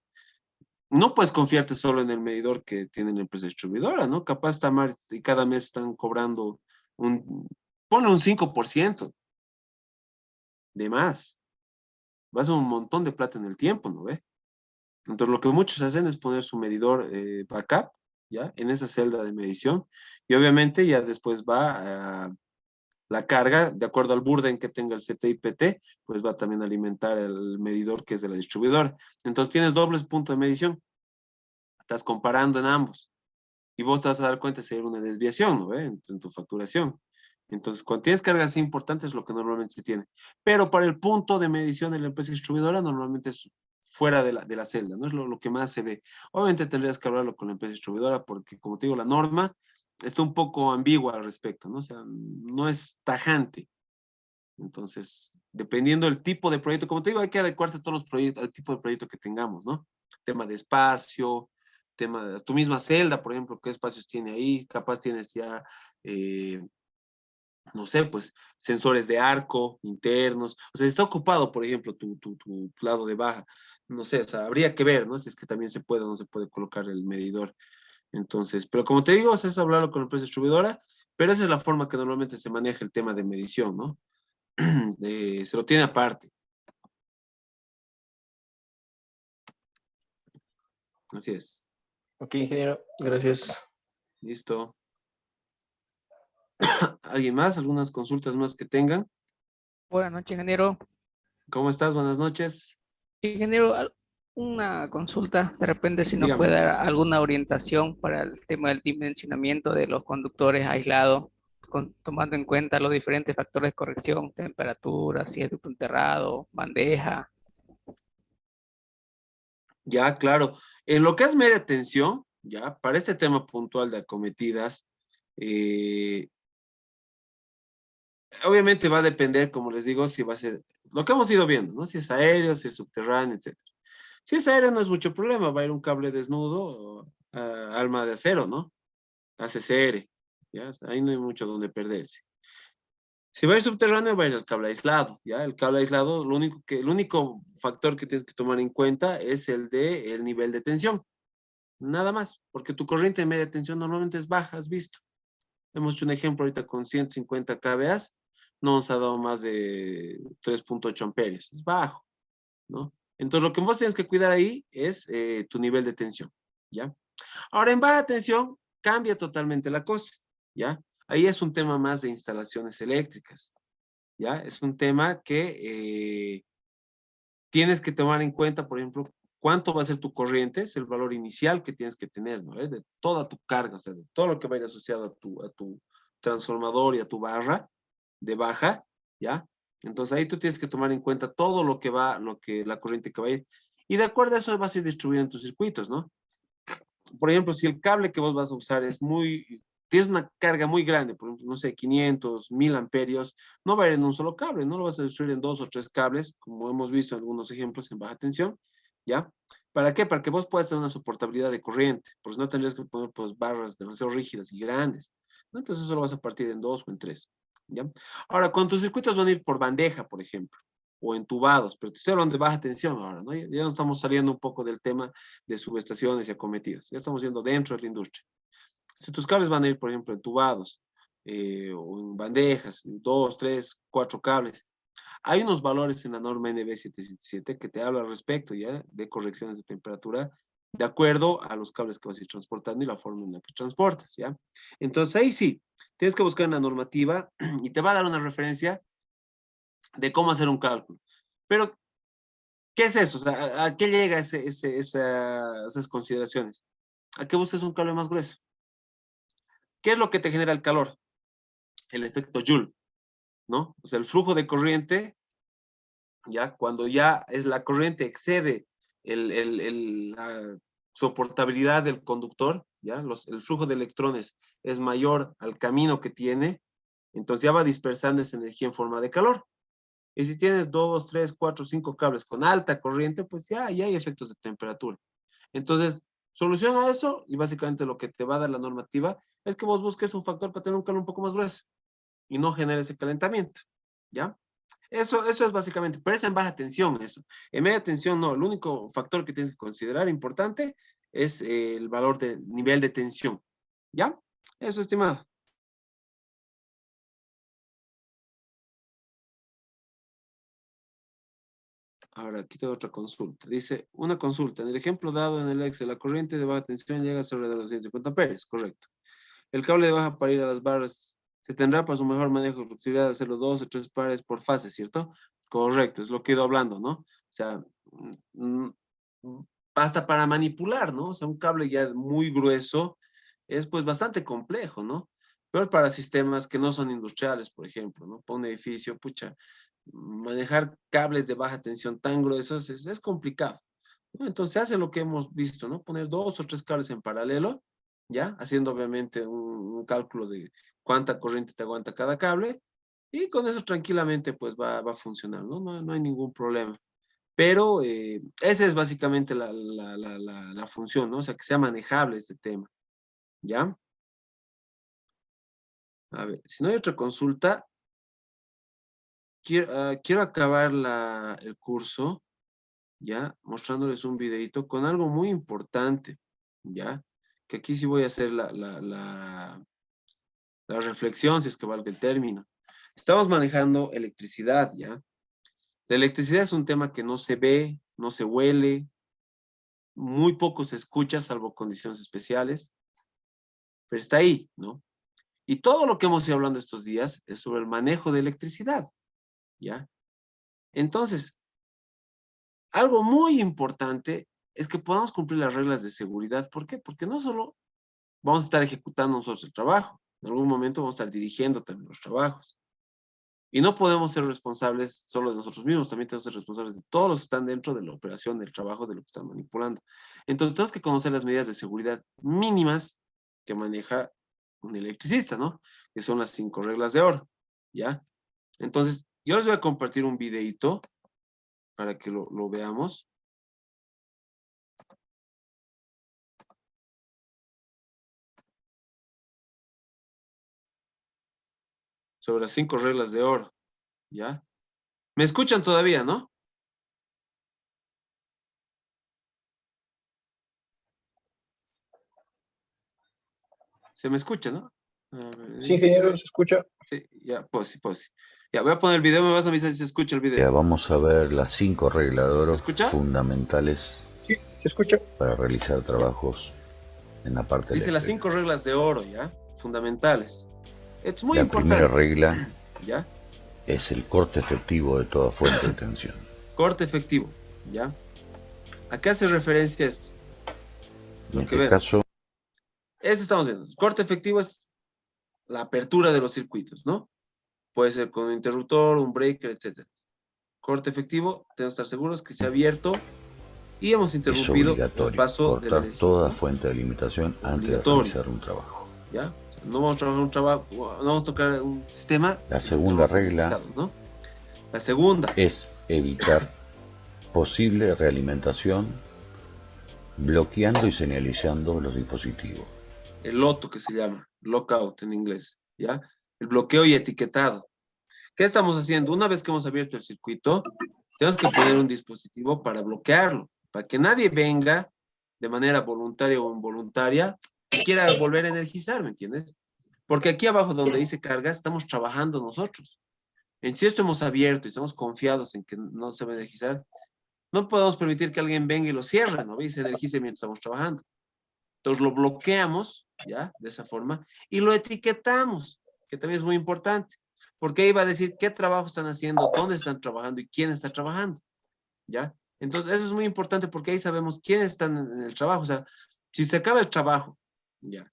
No puedes confiarte solo en el medidor que tiene la empresa distribuidora, ¿no? Capaz está mal y cada mes están cobrando ponle un 5% de más. Vas a un montón de plata en el tiempo, ¿no ve? Entonces, lo que muchos hacen es poner su medidor backup, ¿ya? En esa celda de medición. Y obviamente ya después va a la carga, de acuerdo al burden que tenga el CTI-PT, pues va también a alimentar el medidor que es de la distribuidora. Entonces, tienes dobles puntos de medición. Estás comparando en ambos. Y vos te vas a dar cuenta si hay una desviación, ¿no ve? En tu facturación. Entonces, cuando tienes cargas así importantes, es lo que normalmente se tiene. Pero para el punto de medición de la empresa distribuidora, normalmente es fuera de la celda, ¿no? Es lo que más se ve. Obviamente tendrías que hablarlo con la empresa distribuidora porque, como te digo, la norma está un poco ambigua al respecto, ¿no? O sea, no es tajante. Entonces, dependiendo del tipo de proyecto, como te digo, hay que adecuarse a todos los proyectos, al tipo de proyecto que tengamos, ¿no? Tema de espacio, tema de tu misma celda, por ejemplo, qué espacios tiene ahí, capaz tienes ya, no sé, pues sensores de arco internos, o sea, si está ocupado, por ejemplo, tu lado de baja, no sé, o sea, habría que ver, ¿no? Si es que también se puede o no se puede colocar el medidor. Entonces, pero como te digo, o sea, es hablarlo con la empresa distribuidora, pero esa es la forma que normalmente se maneja el tema de medición, ¿no? Se lo tiene aparte. Así es. Ok, ingeniero, gracias. Listo. ¿Alguien más? ¿Algunas consultas más que tengan? Buenas noches, ingeniero. ¿Cómo estás? Buenas noches. Ingeniero, una consulta, de repente si nos Dígame. puede dar alguna orientación para el tema del dimensionamiento de los conductores aislados, tomando en cuenta los diferentes factores de corrección, temperatura, si es ducto enterrado, bandeja. Ya, claro. En lo que es media tensión, ya, para este tema puntual de acometidas, eh, obviamente va a depender, como les digo, si va a ser lo que hemos ido viendo, ¿no? Si es aéreo, si es subterráneo, etc. Si es aéreo no es mucho problema, va a ir un cable desnudo, alma de acero, ¿no? ACCR, ¿ya? Ahí no hay mucho donde perderse. Si va a ir subterráneo, va a ir el cable aislado, ¿ya? El cable aislado, el único factor que tienes que tomar en cuenta es el de el nivel de tensión. Nada más, porque tu corriente de media tensión normalmente es baja, has visto. Hemos hecho un ejemplo ahorita con 150 kVA, no nos ha dado más de 3.8 amperios, es bajo, ¿no? Entonces lo que vos tienes que cuidar ahí es tu nivel de tensión, ¿ya? Ahora en baja tensión cambia totalmente la cosa, ¿ya? Ahí es un tema más de instalaciones eléctricas, ¿ya? Es un tema que tienes que tomar en cuenta, por ejemplo, cuánto va a ser tu corriente, es el valor inicial que tienes que tener, ¿no? De toda tu carga, o sea, de todo lo que va a ir asociado a tu transformador y a tu barra de baja, ¿ya? Entonces ahí tú tienes que tomar en cuenta todo lo que va, la corriente que va a ir. Y de acuerdo a eso vas a ir distribuido en tus circuitos, ¿no? Por ejemplo, si el cable que vos vas a usar tienes una carga muy grande, por ejemplo, no sé, 500, 1000 amperios, no va a ir en un solo cable, no lo vas a distribuir en 2 o 3 cables, como hemos visto en algunos ejemplos en baja tensión, ¿ya? ¿Para qué? Para que vos puedas tener una soportabilidad de corriente, porque no tendrías que poner pues barras demasiado rígidas y grandes, ¿no? Entonces eso lo vas a partir en 2 o en 3, ¿ya? Ahora, cuando tus circuitos van a ir por bandeja, por ejemplo, o entubados, pero te estoy hablando de baja tensión ahora, ¿no? Ya nos estamos saliendo un poco del tema de subestaciones y acometidas. Ya estamos yendo dentro de la industria. Si tus cables van a ir, por ejemplo, entubados o en bandejas, 2, 3, 4 cables, hay unos valores en la norma NB777 que te habla al respecto ya de correcciones de temperatura de acuerdo a los cables que vas a ir transportando y la forma en la que transportas, ¿ya? Entonces ahí sí, tienes que buscar una normativa y te va a dar una referencia de cómo hacer un cálculo. Pero ¿qué es eso? O sea, ¿a qué llega esas consideraciones? ¿A qué buscas un cable más grueso? ¿Qué es lo que te genera el calor? El efecto Joule, ¿no? O sea, el flujo de corriente, ya cuando ya es la corriente excede la soportabilidad del conductor, ya el flujo de electrones es mayor al camino que tiene, entonces ya va dispersando esa energía en forma de calor. Y si tienes 2, 3, 4, 5 cables con alta corriente, pues ya hay efectos de temperatura. Entonces, soluciona eso y básicamente lo que te va a dar la normativa es que vos busques un factor para tener un cable un poco más grueso y no genere ese calentamiento, ¿ya? Eso es básicamente, pero es en baja tensión eso. En media tensión no, el único factor que tienes que considerar importante es el valor del nivel de tensión, ¿ya? Eso, estimado. Ahora, aquí tengo otra consulta. Dice, una consulta. En el ejemplo dado en el Excel, la corriente de baja tensión llega a ser alrededor de los 150 amperes, correcto. El cable de baja para ir a las barras se tendrá para su mejor manejo de flexibilidad de hacerlo 2 o 3 pares por fase, ¿cierto? Correcto, es lo que he ido hablando, ¿no? O sea, hasta para manipular, ¿no? O sea, un cable ya muy grueso es pues bastante complejo, ¿no? Peor para sistemas que no son industriales, por ejemplo, ¿no? Para un edificio, pucha, manejar cables de baja tensión tan gruesos es complicado, ¿no? Entonces hace lo que hemos visto, ¿no? Poner 2 o 3 cables en paralelo, ¿ya? Haciendo obviamente un cálculo de cuánta corriente te aguanta cada cable y con eso tranquilamente pues va a funcionar, ¿no? No hay ningún problema. Pero esa es básicamente la función, ¿no? O sea, que sea manejable este tema, ¿ya? A ver, si no hay otra consulta, quiero acabar el curso, ¿ya? Mostrándoles un videito con algo muy importante, ¿ya? Que aquí sí voy a hacer la reflexión, si es que valga el término. Estamos manejando electricidad, ¿ya? La electricidad es un tema que no se ve, no se huele, muy poco se escucha, salvo condiciones especiales, pero está ahí, ¿no? Y todo lo que hemos ido hablando estos días es sobre el manejo de electricidad, ¿ya? Entonces, algo muy importante es que podamos cumplir las reglas de seguridad. ¿Por qué? Porque no solo vamos a estar ejecutando nosotros el trabajo, en algún momento vamos a estar dirigiendo también los trabajos. Y no podemos ser responsables solo de nosotros mismos, también tenemos que ser responsables de todos los que están dentro de la operación del trabajo, de lo que están manipulando. Entonces tenemos que conocer las medidas de seguridad mínimas que maneja un electricista, ¿no? Que son las 5 reglas de oro, ¿ya? Entonces, yo les voy a compartir un videito para que lo veamos. Sobre las 5 reglas de oro, ¿ya? ¿Me escuchan todavía, no? ¿Se me escucha, no? A ver, Sí, ingeniero, se escucha. sí, ya, pues sí. Ya, voy a poner el video, me vas a avisar si se escucha el Ya video. vamos a ver las 5 reglas de oro ¿Se escucha? fundamentales Sí, se escucha. para realizar trabajos en la parte Dice las 5 eléctrica. reglas de oro, ¿ya? Fundamentales. Esto es muy La importante. primera regla ¿Ya? es el corte efectivo de toda fuente de tensión. Corte efectivo, ¿ya? ¿A qué hace referencia esto? En Lo que este ven. caso, Eso estamos viendo. Corte efectivo es la apertura de los circuitos, ¿no? Puede ser con un interruptor, un breaker, etc. Corte efectivo, tenemos que estar seguros que se ha abierto y hemos es interrumpido el obligatorio paso de la cortar energía, toda ¿no? fuente de alimentación antes de Obligatorio. realizar un trabajo. ¿Ya? No vamos a trabajar un trabajo, no vamos a tocar un sistema. La si segunda no tenemos regla energizados, ¿no? La segunda. es evitar posible realimentación bloqueando y señalizando los dispositivos. El loto que se llama, lockout en inglés, ¿ya? El bloqueo y etiquetado. ¿Qué estamos haciendo? Una vez que hemos abierto el circuito, tenemos que poner un dispositivo para bloquearlo, para que nadie venga de manera voluntaria o involuntaria y quiera volver a energizar, ¿me entiendes? Porque aquí abajo donde dice carga, estamos trabajando nosotros. Si esto hemos abierto y estamos confiados en que no se va a energizar, no podemos permitir que alguien venga y lo cierre, ¿no? Y se energice mientras estamos trabajando. Entonces lo bloqueamos, ¿ya? De esa forma, y lo etiquetamos, que también es muy importante, porque ahí va a decir qué trabajo están haciendo, dónde están trabajando y quién está trabajando, ¿ya? Entonces eso es muy importante porque ahí sabemos quiénes están en el trabajo, o sea, si se acaba el trabajo, ¿ya?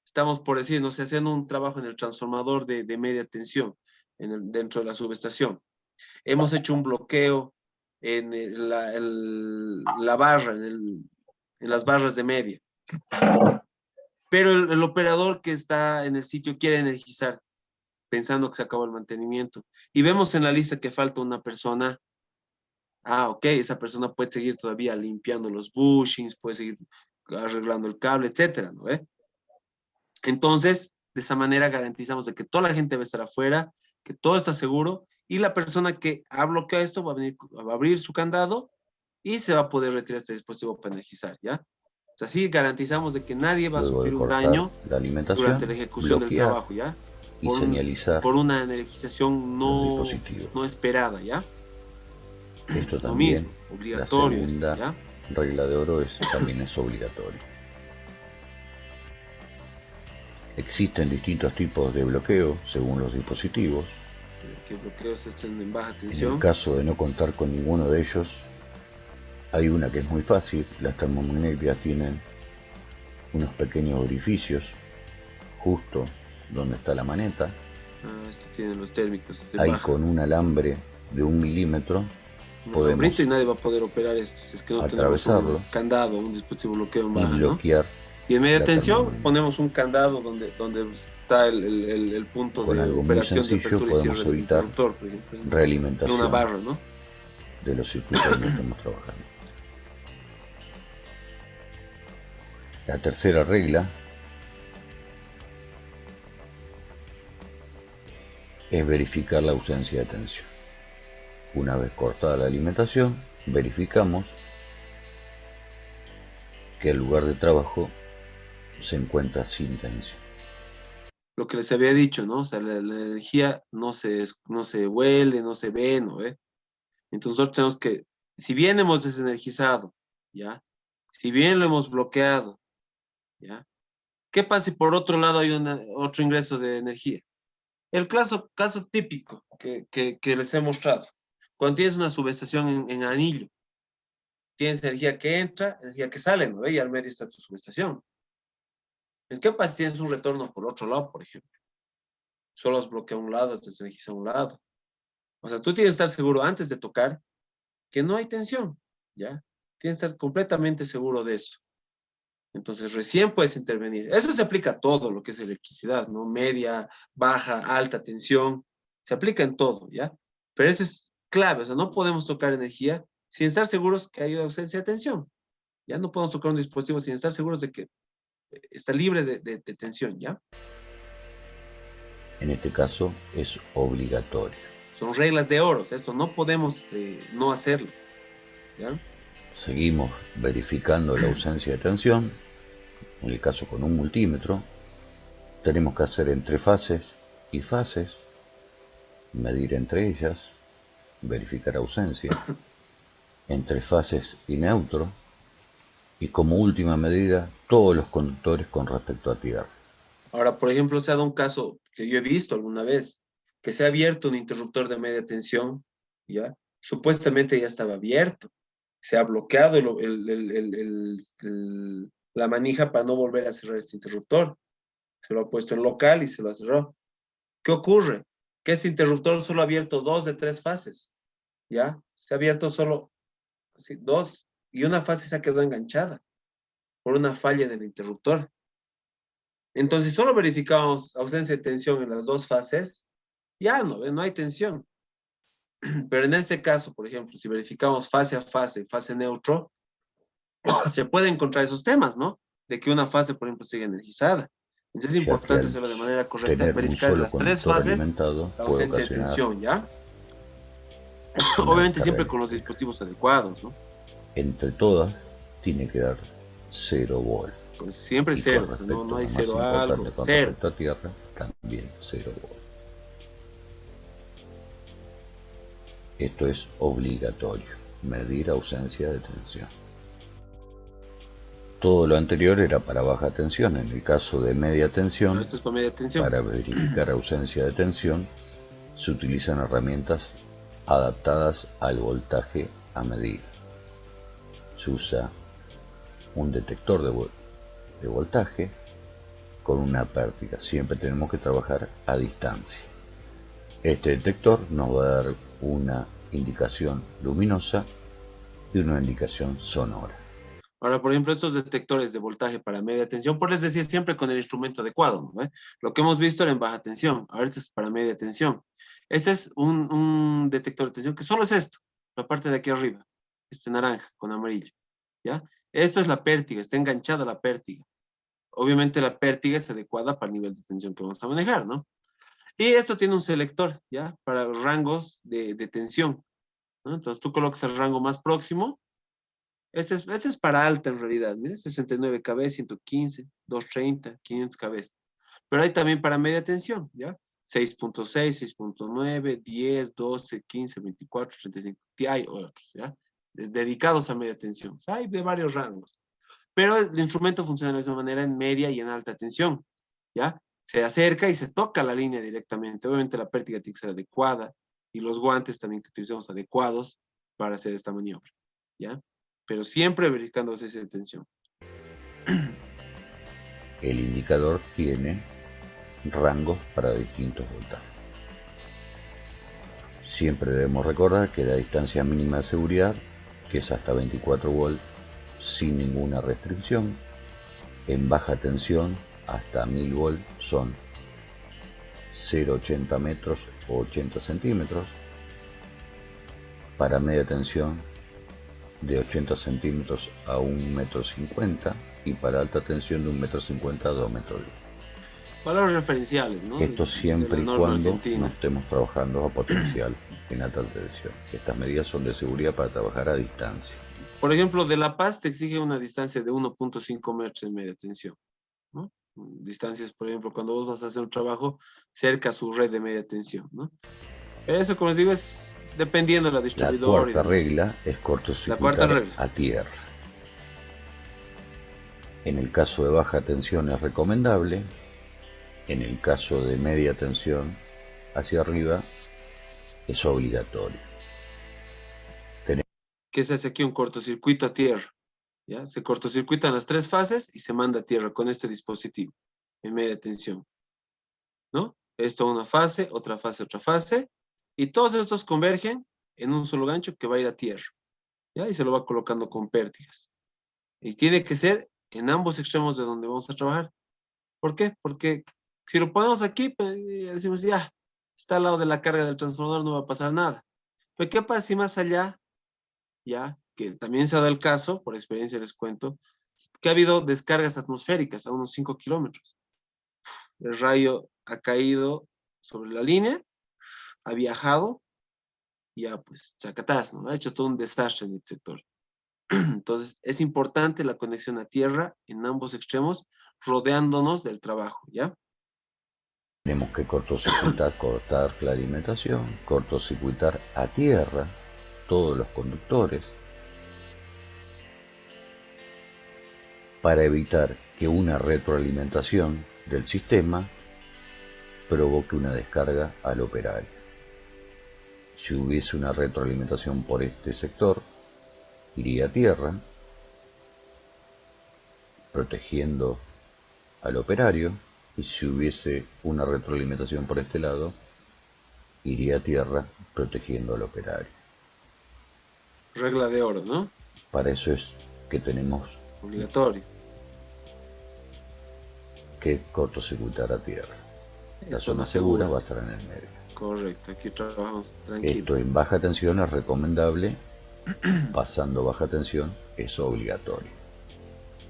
Estamos, por decir, no sé, haciendo un trabajo en el transformador de media tensión, dentro de la subestación. Hemos hecho un bloqueo en la barra, en las barras de media. Pero el operador que está en el sitio quiere energizar, pensando que se acabó el mantenimiento. Y vemos en la lista que falta una persona. Ah, ok, esa persona puede seguir todavía limpiando los bushings, puede seguir arreglando el cable, etcétera, ¿no ve? Entonces, de esa manera garantizamos de que toda la gente va a estar afuera, que todo está seguro, y la persona que ha bloqueado esto va a venir, va a abrir su candado y se va a poder retirar este dispositivo para energizar, ¿ya? O sea, así garantizamos de que nadie va a Luego de sufrir un cortar daño la alimentación, durante la ejecución del bloquear trabajo, ¿ya? y señalizar Por una energización los no dispositivos. esperada, ¿ya? Esto Lo también, mismo, la obligatorio esto, segunda ¿ya? regla de oro también es obligatorio. Existen distintos tipos de bloqueo según los dispositivos. Que bloqueos se estén en baja En el tensión. caso de no contar con ninguno de ellos, hay una que es muy fácil. Las termomagnéticas tienen unos pequeños orificios justo donde está la maneta. Ah, esto tienen los térmicos. Ahí con un alambre de 1 milímetro podemos y nadie va a poder operar esto si es que no tenemos atravesarlo un candado, un dispositivo bloqueo en y baja, ¿no? bloquear Y en media la tensión termomagnética. ponemos un candado donde está el punto Con de algo muy operación de sencillo apertura y podemos cierre del evitar interruptor, por ejemplo. En realimentación una barra, ¿no? de los circuitos donde estamos trabajando. La tercera regla es verificar la ausencia de tensión. Una vez cortada la alimentación, verificamos que el lugar de trabajo se encuentra sin tensión. Lo que les había dicho, ¿no? O sea, la energía no se huele, no se ve, ¿no? Entonces nosotros tenemos que, si bien hemos desenergizado, ¿ya? Si bien lo hemos bloqueado, ¿ya? ¿Qué pasa si por otro lado hay otro ingreso de energía? El caso típico que les he mostrado. Cuando tienes una subestación en anillo, tienes energía que entra, energía que sale, ¿no? Y al medio está tu subestación. ¿Qué pasa si tienes un retorno por otro lado, por ejemplo? Solo has bloqueado un lado, has desenergizado un lado. O sea, tú tienes que estar seguro antes de tocar que no hay tensión, ¿ya? Tienes que estar completamente seguro de eso. Entonces, recién puedes intervenir. Eso se aplica a todo lo que es electricidad, ¿no? Media, baja, alta tensión. Se aplica en todo, ¿ya? Pero eso es clave. O sea, no podemos tocar energía sin estar seguros que hay ausencia de tensión. Ya no podemos tocar un dispositivo sin estar seguros de que está libre de tensión, ¿ya? En este caso es obligatorio. Son reglas de oro. O sea, esto no podemos no hacerlo, ¿ya? Seguimos verificando la ausencia de tensión. En el caso con un multímetro, tenemos que hacer entre fases y fases, medir entre ellas, verificar ausencia, entre fases y neutro, y como última medida, todos los conductores con respecto a tierra. Ahora, por ejemplo, se ha dado un caso que yo he visto alguna vez, que se ha abierto un interruptor de media tensión, ¿ya? Supuestamente ya estaba abierto. Se ha bloqueado la manija para no volver a cerrar este interruptor. Se lo ha puesto en local y se lo ha cerrado. ¿Qué ocurre? Que este interruptor solo ha abierto 2 de 3 fases, ¿ya? Se ha abierto solo 2 y una fase se ha quedado enganchada por una falla del interruptor. Entonces, si solo verificamos ausencia de tensión en las 2 fases, ya no hay tensión. Pero en este caso, por ejemplo, si verificamos fase a fase neutro, se puede encontrar esos temas, ¿no? De que una fase, por ejemplo, sigue energizada. Entonces es importante hacerlo de manera correcta, tener un verificar en solo las 3 conductor fases alimentado la puede ausencia de ocasionar tensión, ¿ya? una Obviamente siempre carga con los eléctrica. dispositivos adecuados, ¿no? Entre todas tiene que dar 0 volt. Pues siempre Y cero, con o sea, respecto no a hay lo más cero algo, importante, con cero. respecto a tierra, también 0 volt. Esto es obligatorio, medir ausencia de tensión. Todo lo anterior era para baja tensión. En el caso de media tensión, No, esto es para media tensión. para verificar ausencia de tensión, se utilizan herramientas adaptadas al voltaje a medir. Se usa un detector de voltaje con una pérdida. Siempre tenemos que trabajar a distancia. Este detector nos va a dar una indicación luminosa y una indicación sonora. Ahora, por ejemplo, estos detectores de voltaje para media tensión, por les decía siempre con el instrumento adecuado, ¿no? Lo que hemos visto era en baja tensión, ahora esto es para media tensión. Este es un detector de tensión que solo es esto, la parte de aquí arriba, este naranja con amarillo, ¿ya? Esto es la pértiga, está enganchada a la pértiga. Obviamente la pértiga es adecuada para el nivel de tensión que vamos a manejar, ¿no? Y esto tiene un selector, ¿ya? Para rangos de tensión, ¿no? Entonces tú colocas el rango más próximo. Este es para alta en realidad, mire, 69 kb, 115, 230, 500 kb. Pero hay también para media tensión, ¿ya? 6.6, 6.9, 10, 12, 15, 24, 35. Y hay otros, ¿ya? Dedicados a media tensión. O sea, hay de varios rangos. Pero el instrumento funciona de la misma manera en media y en alta tensión, ¿ya? Se acerca y se toca la línea directamente. Obviamente la pértiga tiene que ser adecuada y los guantes también que utilizamos adecuados para hacer esta maniobra, ¿ya? Pero siempre verificando esa tensión. El indicador tiene rangos para distintos voltajes. Siempre debemos recordar que la distancia mínima de seguridad, que es hasta 24 volts, sin ninguna restricción. En baja tensión, hasta 1000 volts son 0,80 metros o 80 centímetros. Para media tensión, de 80 centímetros a 1,50 m, y para alta tensión de 1,50 m a 2,10 m. Valores referenciales, ¿no? Esto siempre De y la norma cuando argentina. no estemos trabajando a potencial en alta tensión. Estas medidas son de seguridad para trabajar a distancia. Por ejemplo, de La Paz te exige una distancia de 1.5 metros en media tensión, ¿no? Distancias, por ejemplo, cuando vos vas a hacer un trabajo cerca a su red de media tensión, ¿no? Eso, como les digo, es dependiendo de la La distribuidora. cuarta regla es La cuarta cortocircuitar regla. a tierra. En el caso de baja tensión es recomendable. En el caso de media tensión hacia arriba es obligatorio. Que se hace aquí un cortocircuito a tierra, ¿ya? Se cortocircuitan las 3 fases y se manda a tierra con este dispositivo en media tensión, ¿no? Esto una fase, otra fase, y todos estos convergen en un solo gancho que va a ir a tierra, ¿ya? Y se lo va colocando con pértigas. Y tiene que ser en ambos extremos de donde vamos a trabajar. ¿Por qué? Porque si lo ponemos aquí, pues, decimos, ya, está al lado de la carga del transformador, no va a pasar nada. Pero ¿qué pasa si más allá, ya, que también se ha dado el caso, por experiencia les cuento, que ha habido descargas atmosféricas a unos 5 kilómetros? El rayo ha caído sobre la línea, ha viajado, y ya pues, chacatás, ¿no? Ha hecho todo un desastre en el sector. Entonces, es importante la conexión a tierra en ambos extremos, rodeándonos del trabajo, ¿ya? Tenemos que cortocircuitar, cortar la alimentación, cortocircuitar a tierra todos los conductores, para evitar que una retroalimentación del sistema provoque una descarga al operario. Si hubiese una retroalimentación por este sector, iría a tierra, protegiendo al operario, y si hubiese una retroalimentación por este lado, iría a tierra, protegiendo al operario. Regla de oro, ¿no? Para eso es que tenemos Obligatorio. que cortocircuitar a tierra. La Es zona segura va a estar en el medio. Correcto, aquí trabajamos Esto tranquilos. en baja tensión es recomendable, pasando baja tensión es obligatorio.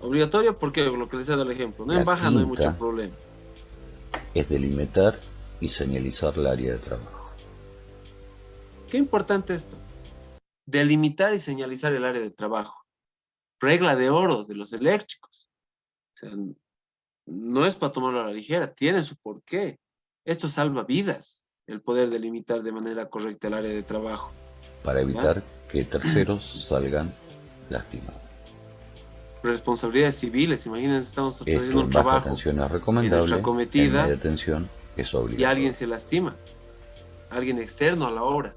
Obligatorio porque lo que les he dado el ejemplo, ¿no? La En baja no hay quinta mucho problema. es delimitar y señalizar el área de trabajo. Qué importante esto. Delimitar y señalizar el área de trabajo. Regla de oro de los eléctricos. O sea, no es para tomarlo a la ligera, tiene su porqué. Esto salva vidas, el poder delimitar de manera correcta el área de trabajo. Para evitar que terceros salgan lastimados. Responsabilidades civiles, imagínense, estamos Esto haciendo un en baja trabajo tensión es y recomendable, nuestra en cometida media tensión es y obligatorio. alguien se lastima, alguien externo a la obra.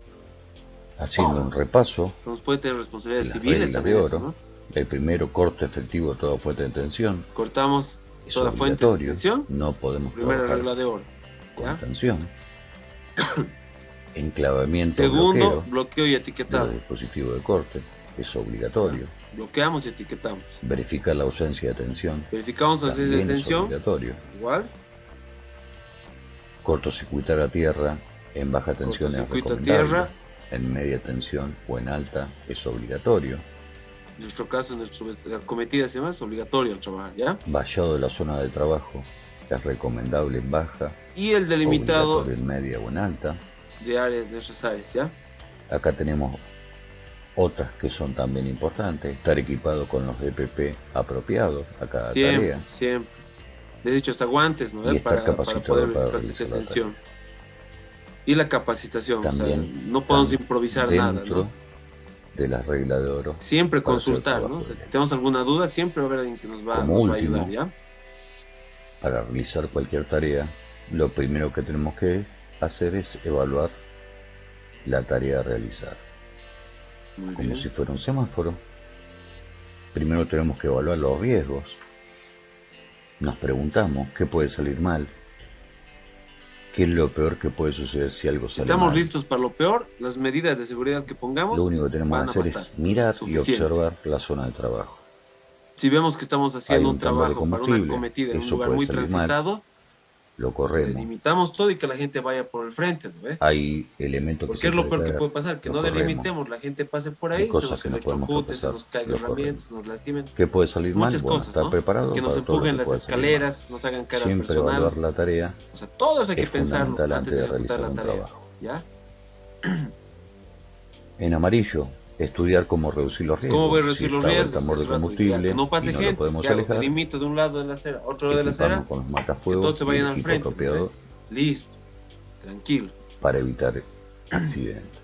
Haciendo un repaso, Entonces puede tener responsabilidades las civiles reglas también de eso, oro. ¿no? El primero, corte efectivo de toda fuente de tensión. Cortamos Es toda fuente de obligatorio. tensión, No podemos primera trabajar regla de oro. con ¿Ya? tensión. Enclavamiento, Segundo, bloqueo bloqueo y de los etiquetado. dispositivos de corte es obligatorio. bloqueamos y etiquetamos. Verificar la ausencia de tensión. Verificamos la ausencia de También es tensión, obligatorio. igual. Cortocircuitar a tierra en baja tensión es Cortocircuito a recomendable. tierra. En media tensión o en alta es obligatorio. En nuestro caso, en nuestra acometida se llama, es obligatorio el trabajar, ¿ya? Vallado de la zona de trabajo es recomendable en baja, Y el delimitado obligatorio en media o en alta. de áreas, de nuestras áreas, ¿ya? Acá tenemos otras que son también importantes. Estar equipado con los EPP apropiados a cada Siempre, tarea. siempre. Les he dicho hasta guantes, ¿no? Y estar Para capacitado poder para verificar esa realizar la tensión. Y la capacitación, o sea, También no podemos están improvisar nada, dentro ¿no? de la regla de oro. Siempre para hacer el consultar, ¿no? trabajo O sea, bien. si tenemos alguna duda, siempre va a haber alguien que nos va Como a ayudar, último, ¿ya? para realizar cualquier tarea, lo primero que tenemos que hacer es evaluar la tarea a realizar. Muy Como bien. si fuera un semáforo. Primero tenemos que evaluar los riesgos. Nos preguntamos qué puede salir mal, qué es lo peor que puede suceder si algo Si sale estamos mal. listos para lo peor, las medidas de seguridad que Lo pongamos único que tenemos van que a hacer bastar. es mirar y Suficiente. observar la zona de trabajo. Si vemos que estamos Hay haciendo un un tambor de trabajo para una combustible, acometida en un eso lugar puede muy salir mal, transitado, lo le corremos. delimitamos todo y que la gente vaya por el frente, ¿no? Hay elementos que Porque se es lo pueden peor que caer, puede pasar, que lo no corremos. delimitemos, la gente pase por Hay ahí, se cosas nos que no podemos electrocute, se tropezar, nos caiga lo herramientas, corremos. nos lastimen. ¿Qué puede salir mal? Muchas Bueno, cosas, estar ¿no? preparado Que nos para todo lo empujen que las pueda salir mal. escaleras, nos hagan caer al Siempre personal. evaluar la tarea O sea, todo eso hay que es pensarlo fundamental antes de ejecutar realizar la un tarea, trabajo. ¿ya? En amarillo, estudiar cómo reducir los riesgos. ¿Cómo voy a Si reducir los estaba el riesgos? tambor de Hace rato digo, ya, combustible que no y pase no lo gente, podemos ¿qué hago? alejar, Delimito de un lado de la acera, otro lado de la equiparnos acera, con los que matafuegos todos se y el vayan al equipo frente, ¿no? apropiado Listo, tranquilo. para evitar accidentes.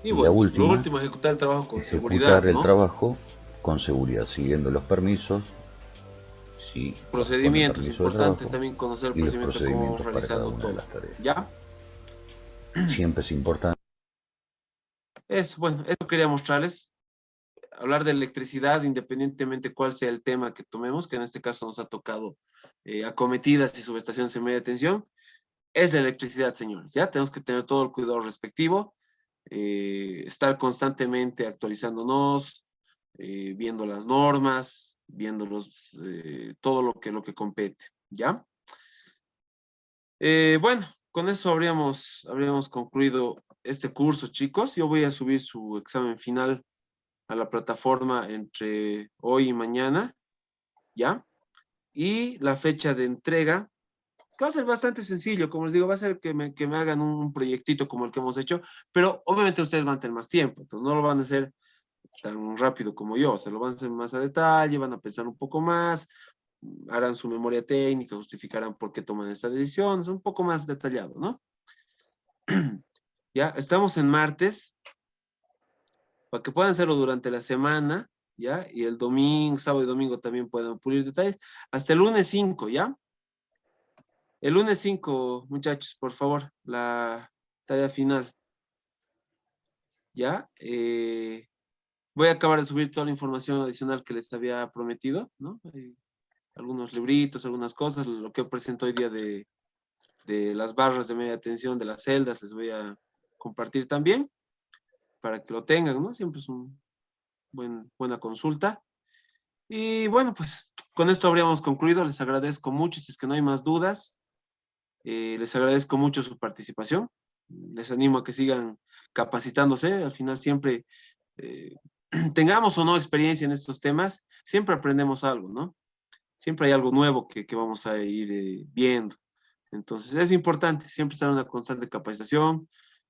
Y Y la bueno, lo última, último, ejecutar el trabajo con seguridad, ejecutar el ¿no? trabajo con seguridad, siguiendo los permisos, si corresponde Procedimientos, permiso de importante trabajo, también conocer el y los procedimiento de cómo vamos procedimientos para cada realizando una de todo, las tareas. ¿ya? Siempre es importante. Eso, bueno, eso quería mostrarles. Hablar de electricidad, independientemente cuál sea el tema que tomemos, que en este caso nos ha tocado acometidas y subestaciones en media tensión, es la electricidad, señores, ¿ya? Tenemos que tener todo el cuidado respectivo, estar constantemente actualizándonos, viendo las normas, viendo todo lo que compete, ¿ya? Bueno, con eso habríamos concluido este curso, chicos. Yo voy a subir su examen final a la plataforma entre hoy y mañana, ¿ya? Y la fecha de entrega, que va a ser bastante sencillo, como les digo, va a ser que me hagan un proyectito como el que hemos hecho, pero obviamente ustedes van a tener más tiempo, entonces no lo van a hacer tan rápido como yo, o sea, lo van a hacer más a detalle, van a pensar un poco más, harán su memoria técnica, justificarán por qué toman esta decisión, es un poco más detallado, ¿no? Ya, estamos en martes, para que puedan hacerlo durante la semana, ¿ya? Y el domingo, sábado y domingo también pueden pulir detalles. Hasta el lunes 5, ¿ya? El lunes 5, muchachos, por favor, la tarea final, ¿ya? Voy a acabar de subir toda la información adicional que les había prometido, ¿no? Algunos libritos, algunas cosas, lo que presento hoy día de las barras de media tensión, de las celdas, les voy a compartir también, para que lo tengan, ¿no? Siempre es buena consulta. Y bueno, pues con esto habríamos concluido. Les agradezco mucho. Si es que no hay más dudas, les agradezco mucho su participación. Les animo a que sigan capacitándose. Al final siempre, tengamos o no experiencia en estos temas, siempre aprendemos algo, ¿no? Siempre hay algo nuevo que vamos a ir viendo. Entonces es importante siempre estar en una constante capacitación,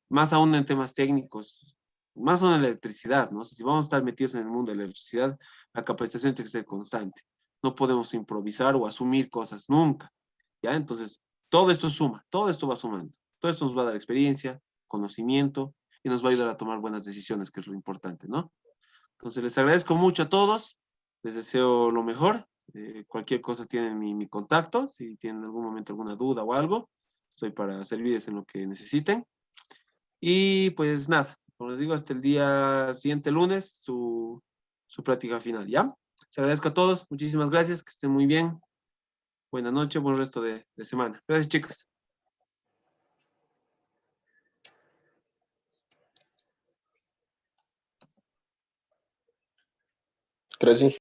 más aún en temas técnicos, más aún en la electricidad, ¿no? O sea, si vamos a estar metidos en el mundo de la electricidad, la capacitación tiene que ser constante. No podemos improvisar o asumir cosas nunca, ¿ya? Entonces, todo esto suma, todo esto va sumando. Todo esto nos va a dar experiencia, conocimiento y nos va a ayudar a tomar buenas decisiones, que es lo importante, ¿no? Entonces, les agradezco mucho a todos, les deseo lo mejor. Cualquier cosa tienen mi contacto, si tienen en algún momento alguna duda o algo, estoy para servirles en lo que necesiten. Y pues nada, como les digo, hasta el día siguiente lunes, su práctica final, ¿ya? Les agradezco a todos, muchísimas gracias, que estén muy bien. Buenas noches, buen resto de semana. Gracias, chicos. Gracias.